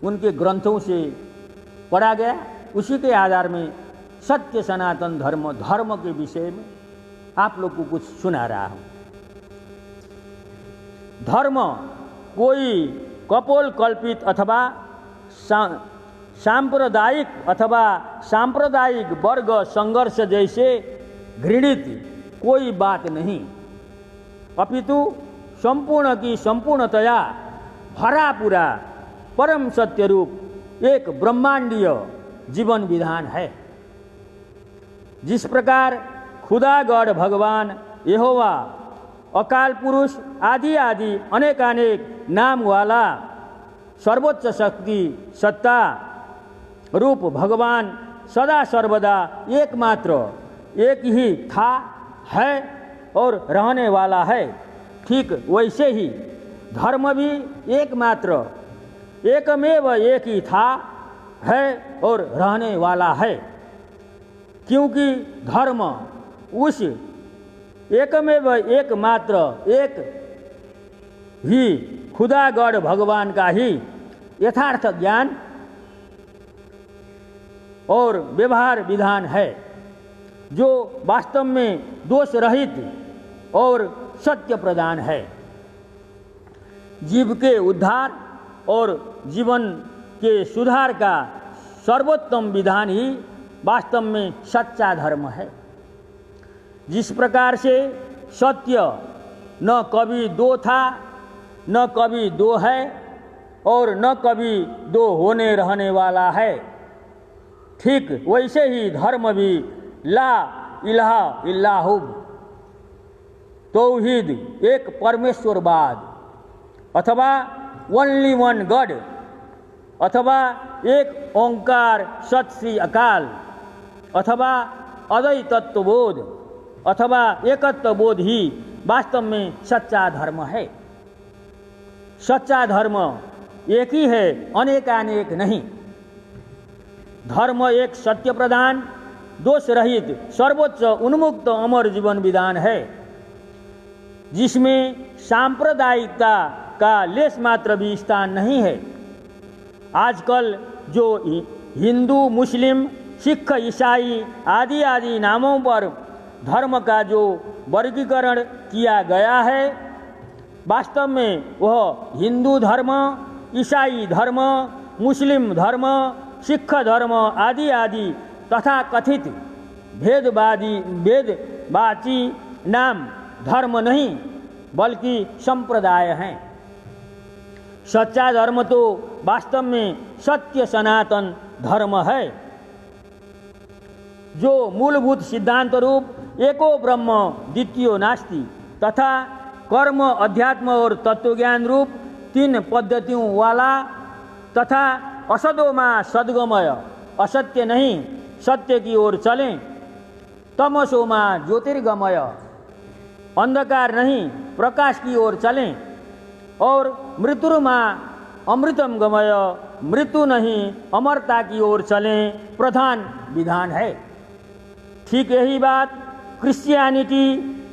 उनके ग्रंथों से पढ़ा गया, उसी के आधार में सत्य सनातन धर्म के विषय में आप लोग को कुछ सुना रहा हूँ। धर्म कोई कपोल कल्पित अथवा सांप्रदायिक अथवा सांप्रदायिक वर्ग संघर्ष जैसे घृणित कोई बात नहीं, अपितु संपूर्ण की संपूर्णतया भरा पूरा परम सत्य रूप एक ब्रह्मांडीय जीवन विधान है। जिस प्रकार खुदागढ़ भगवान यहोवा अकाल पुरुष आदि आदि अनेकानेक नाम वाला सर्वोच्च शक्ति सत्ता रूप भगवान सदा सर्वदा एकमात्र एक ही था, है और रहने वाला है, ठीक वैसे ही धर्म भी एकमात्र एकमेव एक ही था, है और रहने वाला है। क्योंकि धर्म उस एकमेव एकमात्र एक ही खुदागढ़ भगवान का ही यथार्थ ज्ञान और व्यवहार विधान है, जो वास्तव में दोष रहित और सत्य प्रदान है। जीव के उद्धार और जीवन के सुधार का सर्वोत्तम विधान ही वास्तव में सच्चा धर्म है। जिस प्रकार से सत्य न कभी दो था, न कभी दो है और न कभी दो होने रहने वाला है, ठीक वैसे ही धर्म भी ला इलाहा इल्लाहु तौहीद एक परमेश्वरवाद अथवा ओनली वन गॉड अथवा एक ओंकार सत श्री अकाल अथवा अद्वैत तत्वबोध अथवा एकत्व बोध ही वास्तव में सच्चा धर्म है। सच्चा धर्म एक ही है, अनेकानेक नहीं। धर्म एक सत्य प्रधान दोष रहित सर्वोच्च उन्मुक्त अमर जीवन विधान है, जिसमें सांप्रदायिकता का लेश मात्र भी स्थान नहीं है। आजकल जो हिंदू मुस्लिम सिख ईसाई आदि आदि नामों पर धर्म का जो वर्गीकरण किया गया है, वास्तव में वह हिंदू धर्म, ईसाई धर्म, मुस्लिम धर्म, सिख धर्म आदि आदि तथा कथित भेदवाची नाम धर्म नहीं बल्कि संप्रदाय हैं। सच्चा धर्म तो वास्तव में सत्य सनातन धर्म है, जो मूलभूत सिद्धांत रूप एको ब्रह्म द्वितीयो नास्ति तथा कर्म अध्यात्म और तत्वज्ञान रूप तीन पद्धतियों वाला तथा असदोमा सद्गमय असत्य नहीं सत्य की ओर चलें, तमसोमा ज्योतिर्गमय अंधकार नहीं प्रकाश की ओर चलें और मृत्युर्मा अमृतम गमय मृत्यु नहीं अमरता की ओर चलें प्रधान विधान है। ठीक यही बात क्रिश्चियनिटी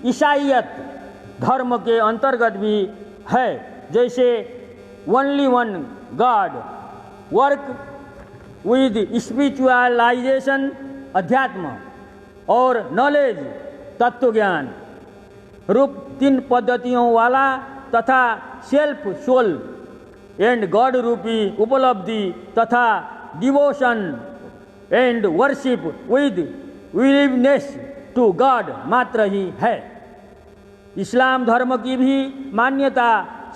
ईसाईयत धर्म के अंतर्गत भी है। जैसे only one God work with spiritualisation अध्यात्म और नॉलेज तत्वज्ञान रूप तीन पद्धतियों वाला तथा सेल्फ सोल एंड गॉड रूपी उपलब्धि तथा devotion and worship with willingness to God मात्र ही है। इस्लाम धर्म की भी मान्यता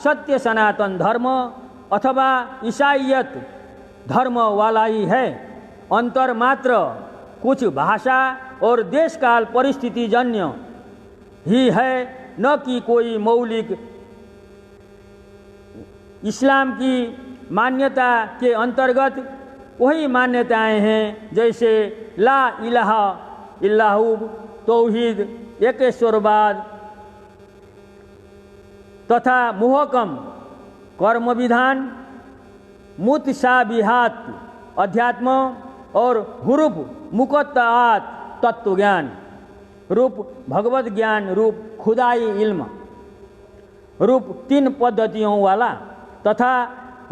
सत्य सनातन धर्म अथवा ईसाईयत धर्म वाला ही है। अंतर मात्र कुछ भाषा और देश काल परिस्थिति जन्य ही है, न कि कोई मौलिक। इस्लाम की मान्यता के अंतर्गत वही मान्यताएं हैं जैसे ला इलाहा इल्लाहु तौहीद एकेश्वरवाद तथा मुहकम कर्म विधान मुतशाबिहात अध्यात्म और हुरूफ मुकत्ताआत तत्वज्ञान रूप भगवत ज्ञान रूप खुदाई इल्म रूप तीन पद्धतियों वाला तथा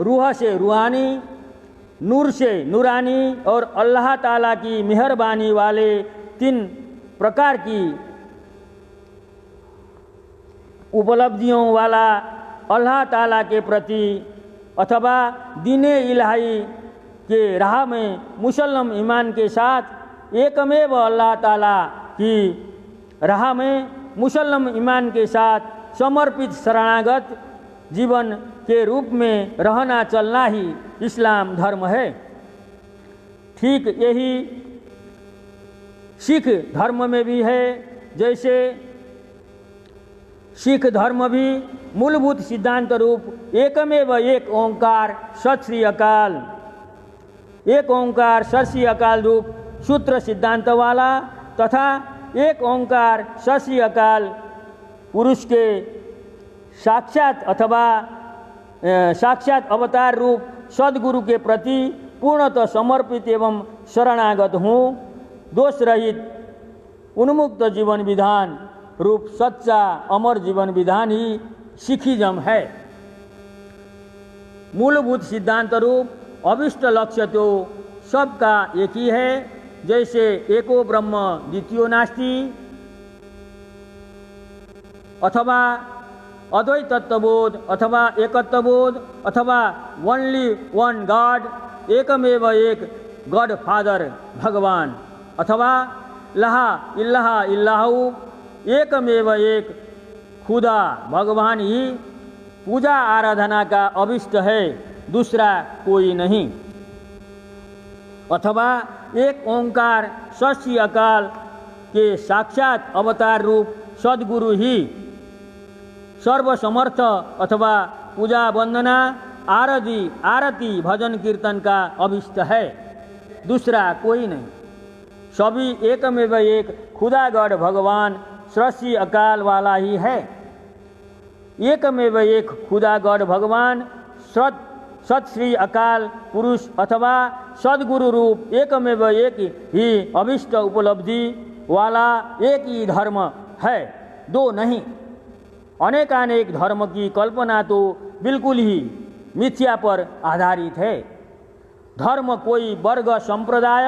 रूह से रूहानी नूर से नूरानी और अल्लाह ताला की मेहरबानी वाले तीन प्रकार की उपलब्धियों वाला अल्लाह ताला के प्रति अथवा दीने इलाही के राह में मुसल्लम ईमान के साथ एकमेव अल्लाह ताला की राह में मुसल्लम ईमान के साथ समर्पित शरणागत जीवन के रूप में रहना चलना ही इस्लाम धर्म है। ठीक यही सिख धर्म में भी है। जैसे सिख धर्म भी मूलभूत सिद्धांत रूप एकमेव एक ओंकार सत श्री अकाल, एक ओंकार सत श्री अकाल रूप सूत्र सिद्धांत वाला तथा एक ओंकार सत श्री अकाल पुरुष के साक्षात अथवा साक्षात अवतार रूप सद्गुरु के प्रति पूर्णतः समर्पित एवं शरणागत हूँ। दोष रहित उन्मुक्त जीवन विधान रूप सच्चा अमर जीवन विधान ही सिखिज्म है। मूलभूत सिद्धांत रूप अभिष्ट लक्ष्य तो सबका एक ही है। जैसे एको ब्रह्म द्वितीयो नास्ति अथवा अद्वैत तत्वबोध अथवा एकत्वबोध अथवा ओनली वन गॉड एकमेव एक गॉड फादर भगवान अथवा लहा इल्लाहा इल्लाहु एकमेव एक खुदा भगवान ही पूजा आराधना का अभिष्ट है, दूसरा कोई नहीं। अथवा एक ओंकार सत श्री अकाल के साक्षात अवतार रूप सद्गुरु ही सर्वसमर्थ अथवा पूजा वंदना आरती भजन कीर्तन का अभिष्ट है, दूसरा कोई नहीं। सभी एकमेव एक खुदागढ़ भगवान सत श्री अकाल वाला ही है। एकमेव एक खुदागढ़ भगवान सत श्री अकाल पुरुष अथवा सद्गुरु रूप एकमेव एक ही अभिष्ट उपलब्धि वाला एक ही धर्म है, दो नहीं। अनेकानेक धर्म की कल्पना तो बिल्कुल ही मिथ्या पर आधारित है। धर्म कोई वर्ग संप्रदाय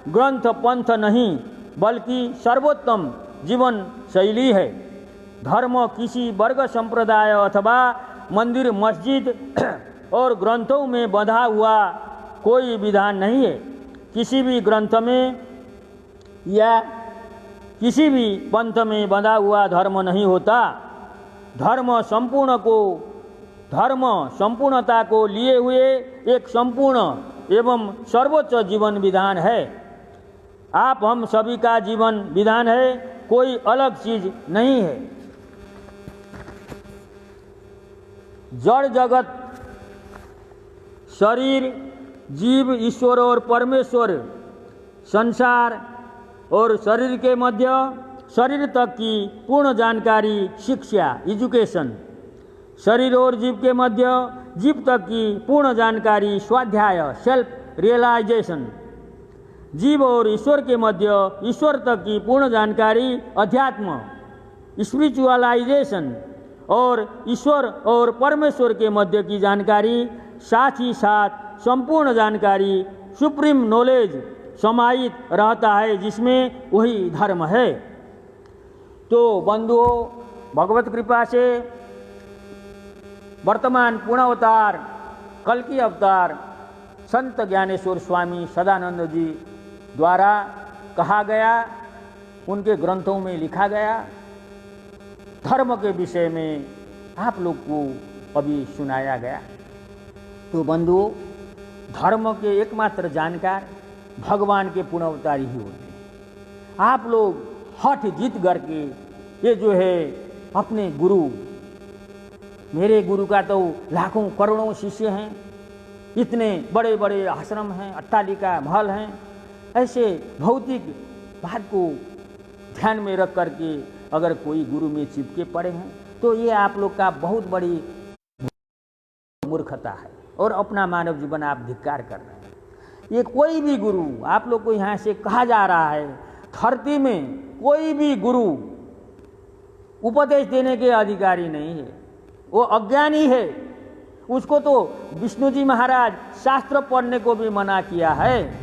ग्रंथ पंथ नहीं बल्कि सर्वोत्तम जीवन शैली है। धर्म किसी वर्ग संप्रदाय अथवा मंदिर मस्जिद और ग्रंथों में बंधा हुआ कोई विधान नहीं है। किसी भी ग्रंथ में या किसी भी पंथ में बंधा हुआ धर्म नहीं होता। धर्म संपूर्णता को लिए हुए एक संपूर्ण एवं सर्वोच्च जीवन विधान है। आप हम सभी का जीवन विधान है, कोई अलग चीज नहीं है। जड़ जगत, शरीर, जीव, ईश्वर और परमेश्वर, संसार और शरीर के मध्य शरीर तक की पूर्ण जानकारी शिक्षा एजुकेशन, शरीर और जीव के मध्य जीव तक की पूर्ण जानकारी स्वाध्याय सेल्फ रियलाइजेशन, जीव और ईश्वर के मध्य ईश्वर तक की पूर्ण जानकारी अध्यात्म स्पिरिचुअलाइजेशन और ईश्वर और परमेश्वर के मध्य की जानकारी, साथ ही साथ संपूर्ण जानकारी सुप्रीम नॉलेज समाहित रहता है, जिसमें वही धर्म है। तो बंधुओं, भगवत कृपा से वर्तमान पूर्ण अवतार कल्कि अवतार संत ज्ञानेश्वर स्वामी सदानंद जी द्वारा कहा गया, उनके ग्रंथों में लिखा गया धर्म के विषय में आप लोग को अभी सुनाया गया। तो बंधुओं, धर्म के एकमात्र जानकार भगवान के पूर्ण अवतारी ही होते हैं। आप लोग हठ जीत करके ये जो है अपने गुरु, मेरे गुरु का तो लाखों करोड़ों शिष्य हैं, इतने बड़े बड़े आश्रम हैं, अट्टालिका महल हैं, ऐसे भौतिक बात को ध्यान में रख करके अगर कोई गुरु में चिपके पड़े हैं तो ये आप लोग का बहुत बड़ी मूर्खता है और अपना मानव जीवन आप धिक्कार कर रहे हैं। ये कोई भी गुरु, आप लोग को यहाँ से कहा जा रहा है, धरती में कोई भी गुरु उपदेश देने के अधिकारी नहीं है, वो अज्ञानी है। उसको तो विष्णु जी महाराज शास्त्र पढ़ने को भी मना किया है।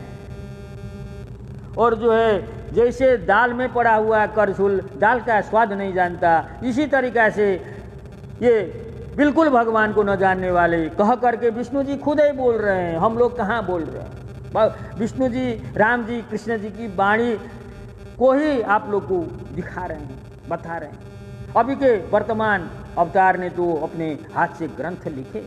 और जो है जैसे दाल में पड़ा हुआ करछुल दाल का स्वाद नहीं जानता, इसी तरीक़ा से ये बिल्कुल भगवान को न जानने वाले कह करके विष्णु जी खुद ही बोल रहे हैं, हम लोग कहाँ बोल रहे हैं। विष्णु जी, राम जी, कृष्ण जी की वाणी को ही आप लोग को दिखा रहे हैं, बता रहे हैं। अभी के वर्तमान अवतार ने तो अपने हाथ से ग्रंथ लिखे।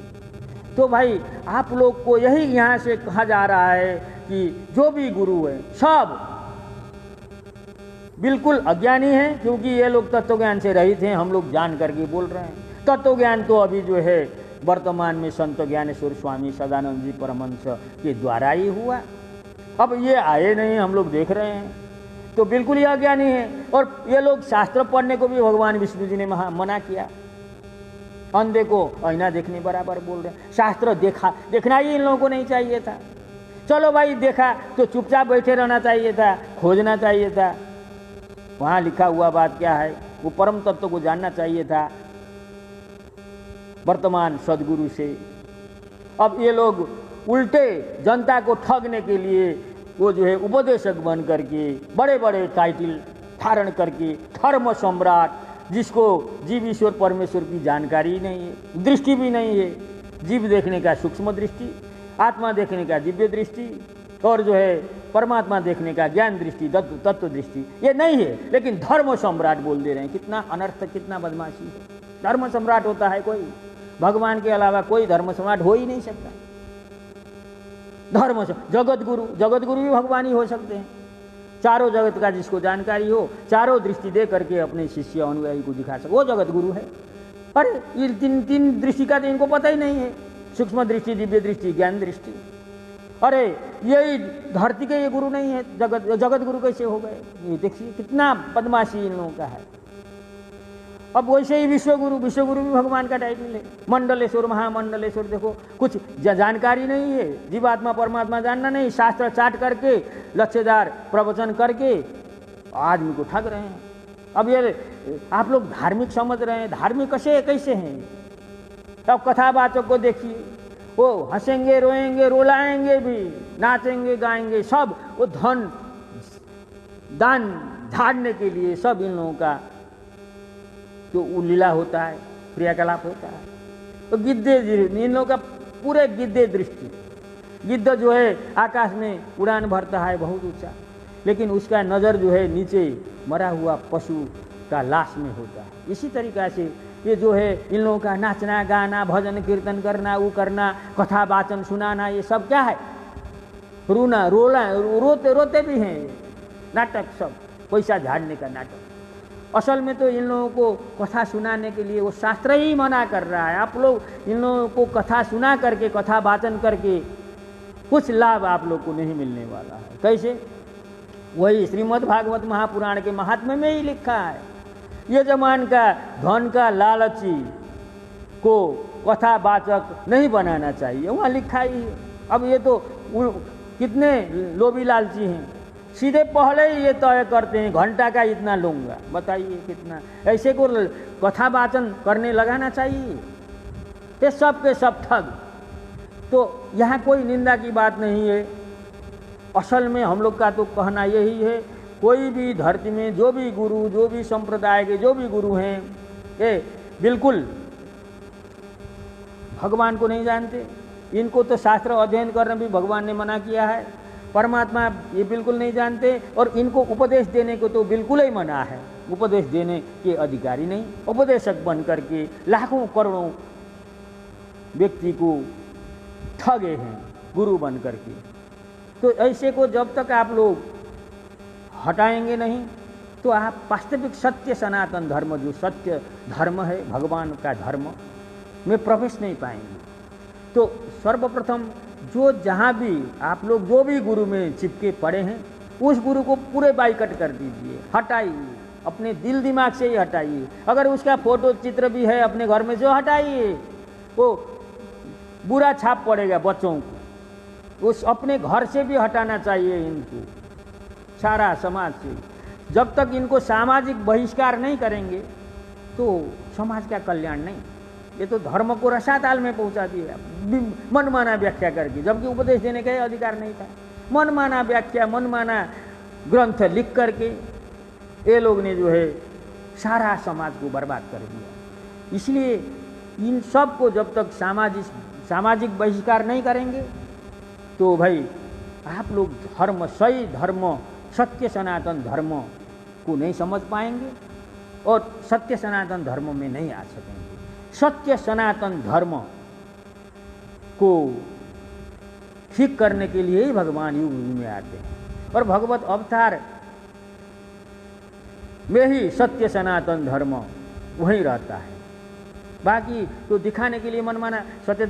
तो भाई आप लोग को यही यहाँ से कहा जा रहा है कि जो भी गुरु है सब बिल्कुल अज्ञानी हैं, क्योंकि ये लोग तत्व ज्ञान से रहित हैं, हम लोग जान करके बोल रहे हैं। तत्व ज्ञान तो अभी जो है वर्तमान में संत ज्ञानेश्वर स्वामी सदानंद जी परमहंस के द्वारा ही हुआ। अब ये आए नहीं, हम लोग देख रहे हैं, तो बिल्कुल ही अज्ञानी है। और ये लोग शास्त्र पढ़ने को भी भगवान विष्णु जी ने मना किया। अंधे को आईना देखने बराबर बोल रहे हैं। शास्त्र देखना ही इन लोगों को नहीं चाहिए था। चलो भाई देखा तो चुपचाप बैठे रहना चाहिए था, खोजना चाहिए था, वहाँ लिखा हुआ बात क्या है वो परम तत्व को जानना चाहिए था वर्तमान सदगुरु से। अब ये लोग उल्टे जनता को ठगने के लिए वो जो है उपदेशक बन करके बड़े बड़े टाइटल धारण करके धर्म सम्राट, जिसको जीव ईश्वर परमेश्वर की जानकारी नहीं है, दृष्टि भी नहीं है, जीव देखने का सूक्ष्म दृष्टि, आत्मा देखने का दिव्य दृष्टि, और जो है परमात्मा देखने का ज्ञान दृष्टि, तत्व दृष्टि, ये नहीं है, लेकिन धर्म सम्राट बोल दे रहे हैं। कितना अनर्थ, कितना बदमाशी है। धर्म सम्राट होता है कोई? भगवान के अलावा कोई धर्म सम्राट हो ही नहीं सकता। धर्म जगत गुरु भी भगवान ही हो सकते हैं। चारों जगत का जिसको जानकारी हो, चारों दृष्टि दे करके अपने शिष्य अनुयायी को दिखा सके, वो जगत गुरु है। अरे ये तीन दृष्टि का तो इनको पता ही नहीं है, सूक्ष्म दृष्टि, दिव्य दृष्टि, ज्ञान दृष्टि। अरे यही धरती के ये गुरु नहीं है, जगत गुरु कैसे हो गए? ये देखिए कितना बदमाशी इन लोगों का है। अब वैसे ही विश्वगुरु भी भगवान का टाइटल है। मंडलेश्वर, महामंडलेश्वर, देखो कुछ जानकारी नहीं है, जीवात्मा परमात्मा जानना नहीं, शास्त्र चाट करके लक्ष्यदार प्रवचन करके आदमी को ठग रहे हैं। अब ये आप लोग धार्मिक समझ रहे हैं, धार्मिक कैसे हैं? अब कथावाचक को देखिए, वो हंसेंगे, रोएंगे, रोलाएंगे भी, नाचेंगे, गाएंगे, सब वो धन दान झाड़ने के लिए सब इन लोगों का तो लीला होता है, क्रियाकलाप होता है। तो गिद्धे, इन लोगों का पूरे गिद्धे दृष्टि। गिद्ध जो है आकाश में उड़ान भरता है बहुत ऊंचा, लेकिन उसका नज़र जो है नीचे मरा हुआ पशु का लाश में होता है। इसी तरीक़ा से ये जो है इन लोगों का नाचना, गाना, भजन कीर्तन करना, वो करना, कथा वाचन सुनाना, ये सब क्या है? रोना, रोते भी हैं, नाटक, सब पैसा झाड़ने का नाटक। असल में तो इन लोगों को कथा सुनाने के लिए वो शास्त्र ही मना कर रहा है। आप लोग इन लोगों को कथा सुना करके, कथा वाचन करके कुछ लाभ आप लोग को नहीं मिलने वाला है। कैसे? वही श्रीमद् भागवत महापुराण के महात्म्य में ही लिखा है, ये जमान का धन का लालची को कथावाचक नहीं बनाना चाहिए, वहाँ लिखा ही है। अब ये तो कितने लोभी लालची हैं, सीधे पहले ही ये तय करते हैं घंटा का इतना लूँगा। बताइए कितना ऐसे को कथा वाचन करने लगाना चाहिए। ये सब के सब ठग। तो यहाँ कोई निंदा की बात नहीं है। असल में हम लोग का तो कहना यही है, कोई भी धरती में जो भी गुरु, जो भी संप्रदाय के जो भी गुरु हैं, ये बिल्कुल भगवान को नहीं जानते। इनको तो शास्त्र अध्ययन करना भी भगवान ने मना किया है। परमात्मा ये बिल्कुल नहीं जानते, और इनको उपदेश देने को तो बिल्कुल ही मना है। उपदेश देने के अधिकारी नहीं, उपदेशक बन करके लाखों करोड़ों व्यक्ति को ठगे हैं गुरु बन करके। तो ऐसे को जब तक आप लोग हटाएंगे नहीं, तो आप वास्तविक सत्य सनातन धर्म, जो सत्य धर्म है भगवान का धर्म, में प्रवेश नहीं पाएंगे। तो सर्वप्रथम जो जहाँ भी आप लोग जो भी गुरु में चिपके पड़े हैं, उस गुरु को पूरे बाइकट कर दीजिए, हटाइए, अपने दिल दिमाग से ही हटाइए। अगर उसका फोटो चित्र भी है अपने घर में, जो हटाइए, वो बुरा छाप पड़ेगा बच्चों को। उस अपने घर से भी हटाना चाहिए इनको, सारा समाज से। जब तक इनको सामाजिक बहिष्कार नहीं करेंगे तो समाज का कल्याण नहीं। ये तो धर्म को रसाताल में पहुंचा दिया मनमाना व्याख्या करके, जबकि उपदेश देने का अधिकार नहीं था। मनमाना व्याख्या, मनमाना ग्रंथ लिख करके ये लोग ने जो है सारा समाज को बर्बाद कर दिया। इसलिए इन सब को जब तक सामाजिक बहिष्कार नहीं करेंगे तो भाई आप लोग धर्म, सही धर्म, सत्य सनातन धर्म को नहीं समझ पाएंगे और सत्य सनातन धर्म में नहीं आ सकेंगे। सत्य सनातन धर्म को ठीक करने के लिए ही भगवान युग युग में आते हैं और भगवत अवतार में ही सत्य सनातन धर्म वहीं रहता है। बाकी तो दिखाने के लिए मनमाना सत्य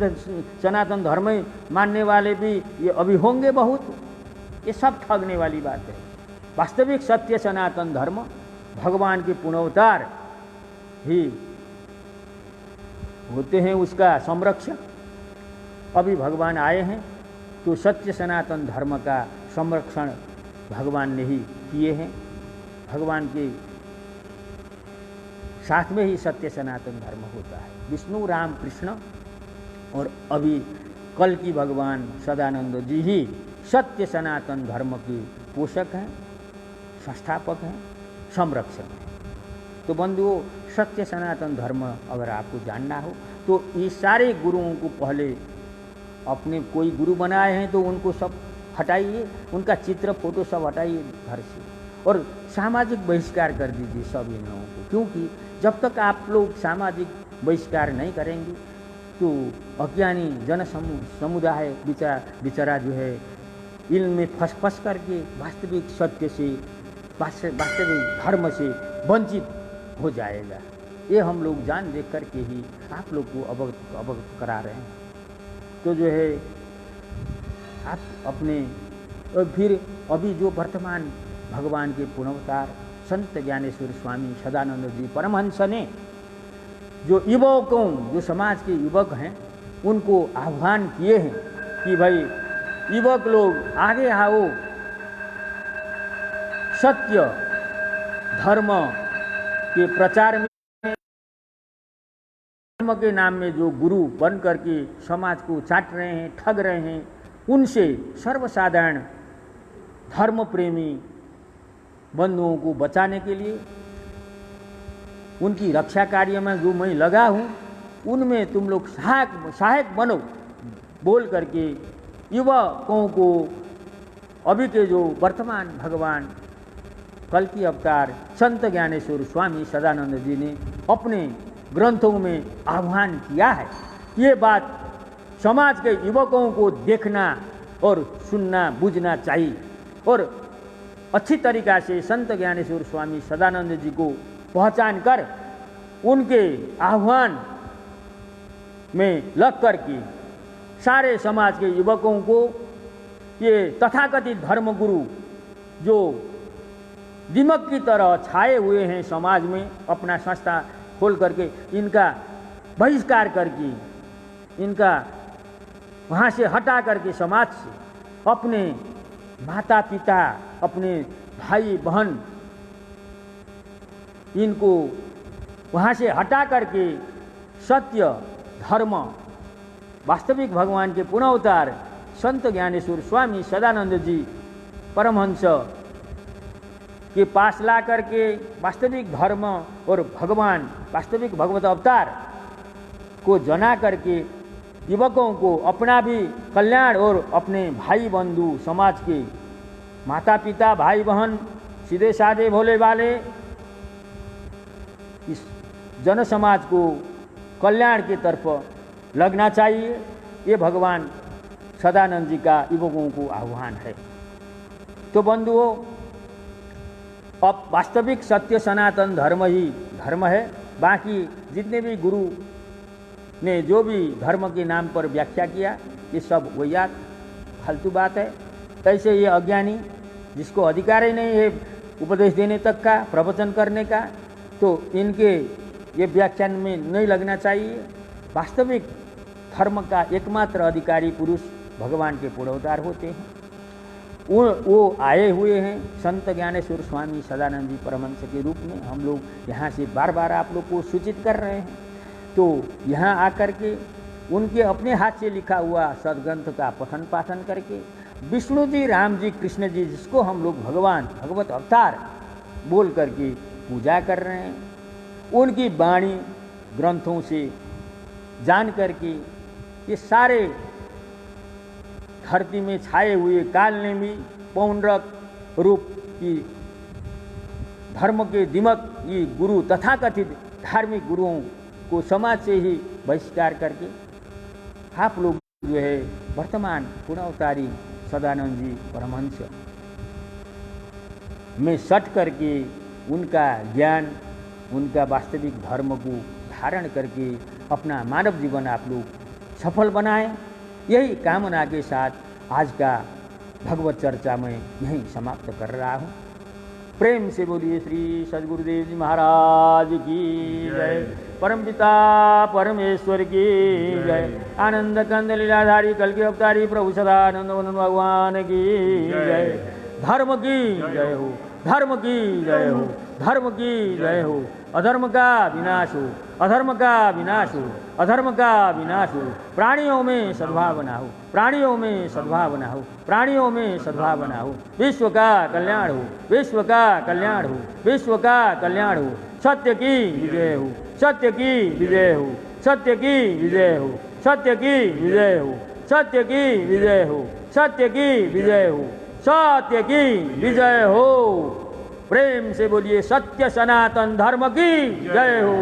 सनातन धर्म ही मानने वाले भी ये अभी होंगे बहुत, ये सब ठगने वाली बात है। वास्तविक सत्य सनातन धर्म भगवान के पुनर्वतार ही होते हैं, उसका संरक्षक। अभी भगवान आए हैं तो सत्य सनातन धर्म का संरक्षण भगवान ने ही किए हैं। भगवान के साथ में ही सत्य सनातन धर्म होता है। विष्णु, राम, कृष्ण और अभी कल की भगवान सदानंद जी ही सत्य सनातन धर्म के पोषक हैं, संस्थापक हैं, संरक्षक हैं। तो बंधुओं, सत्य सनातन धर्म अगर आपको जानना हो तो ये सारे गुरुओं को पहले अपने कोई गुरु बनाए हैं तो उनको सब हटाइए, उनका चित्र फोटो सब हटाइए घर से और सामाजिक बहिष्कार कर दीजिए सब इन लोगों को। क्योंकि जब तक आप लोग सामाजिक बहिष्कार नहीं करेंगे तो अज्ञानी जन समुदाय बेचारा जो है इनमें फंस करके वास्तविक सत्य से, वास्तविक धर्म से वंचित हो जाएगा। ये हम लोग जान देख करके ही आप लोग को अवगत करा रहे हैं। तो जो है आप अपने और फिर अभी जो वर्तमान भगवान के पुनर्वतार संत ज्ञानेश्वर स्वामी सदानंद जी परमहंस ने जो युवकों, जो समाज के युवक हैं, उनको आह्वान किए हैं कि भाई युवक लोग आगे आओ, सत्य धर्म के प्रचार में, धर्म के नाम में जो गुरु बन करके समाज को चाट रहे हैं, ठग रहे हैं, उनसे सर्वसाधारण धर्म प्रेमी बंधुओं को बचाने के लिए, उनकी रक्षा कार्य में जो मैं लगा हूँ उनमें तुम लोग सहायक बनो बोल करके युवकों को अभी के जो वर्तमान भगवान कल की अवतार संत ज्ञानेश्वर स्वामी सदानंद जी ने अपने ग्रंथों में आह्वान किया है। ये बात समाज के युवकों को देखना और सुनना, बुझना चाहिए और अच्छी तरीक़ा से संत ज्ञानेश्वर स्वामी सदानंद जी को पहचान कर उनके आह्वान में लग कर के सारे समाज के युवकों को ये तथाकथित धर्मगुरु जो दीमक की तरह छाए हुए हैं समाज में, अपना संस्था खोल करके इनका बहिष्कार करके, इनका वहाँ से हटा करके समाज से अपने माता पिता, अपने भाई बहन, इनको वहाँ से हटा करके सत्य धर्म, वास्तविक भगवान के पुनर्वतार संत ज्ञानेश्वर स्वामी सदानंद जी परमहंस के पास ला करके वास्तविक धर्म और भगवान, वास्तविक भगवत अवतार को जना करके युवकों को अपना भी कल्याण और अपने भाई बंधु, समाज के माता पिता, भाई बहन, सीधे साधे भोले वाले इस जन समाज को कल्याण की तरफ लगना चाहिए। ये भगवान सदानंद जी का युवकों को आह्वान है। तो बंधुओं, अब वास्तविक सत्य सनातन धर्म ही धर्म है। बाकी जितने भी गुरु ने जो भी धर्म के नाम पर व्याख्या किया, ये सब वैयात फालतू बात है। ऐसे ये अज्ञानी जिसको अधिकार ही नहीं है उपदेश देने तक का, प्रवचन करने का, तो इनके ये व्याख्यान में नहीं लगना चाहिए। वास्तविक धर्म का एकमात्र अधिकारी पुरुष भगवान के पुनर्वतार होते हैं। वो आए हुए हैं संत ज्ञानेश्वर स्वामी सदानंद जी परमहंस के रूप में। हम लोग यहाँ से बार बार आप लोग को सूचित कर रहे हैं। तो यहाँ आकर के उनके अपने हाथ से लिखा हुआ सदग्रंथ का पठन पाठन करके विष्णु जी, राम जी, कृष्ण जी, जिसको हम लोग भगवान, भगवत अवतार बोल करके पूजा कर रहे हैं, उनकी वाणी ग्रंथों से जान करके ये सारे धरती में छाए हुए कालनेमी पौंड्रक रूप की धर्म के दिमक ये गुरु तथाकथित धार्मिक गुरुओं को समाज से ही बहिष्कार करके आप लोग जो है वर्तमान पूर्णावतारी सदानंद जी परमहंस में सट करके उनका ज्ञान, उनका वास्तविक धर्म को धारण करके अपना मानव जीवन आप लोग सफल बनाएं। यही कामना के साथ आज का भगवत चर्चा में यहीं समाप्त कर रहा हूँ। प्रेम से बोलिए श्री सद्गुरुदेव जी महाराज की जय, परमपिता परमेश्वर की जय, आनंद कंद लीलाधारी कल के अवतारी प्रभु सदानंद वंदन भगवान की जय। धर्म की जय हो, धर्म की जय हो, धर्म की जय हो। अधर्म का विनाश हो, अधर्म का विनाश हो, अधर्म का विनाश हो। प्राणियों में सद्भावना हो, प्राणियों में सद्भावना हो, प्राणियों में सद्भावना हो। विश्व का कल्याण हो, विश्व का कल्याण हो, विश्व का कल्याण हो। सत्य की विजय हो, सत्य की विजय हो, सत्य की विजय हो, सत्य की विजय हो, सत्य की विजय हो, सत्य की विजय हो, सत्य की विजय हो। प्रेम से बोलिए सत्य सनातन धर्म की जय हो।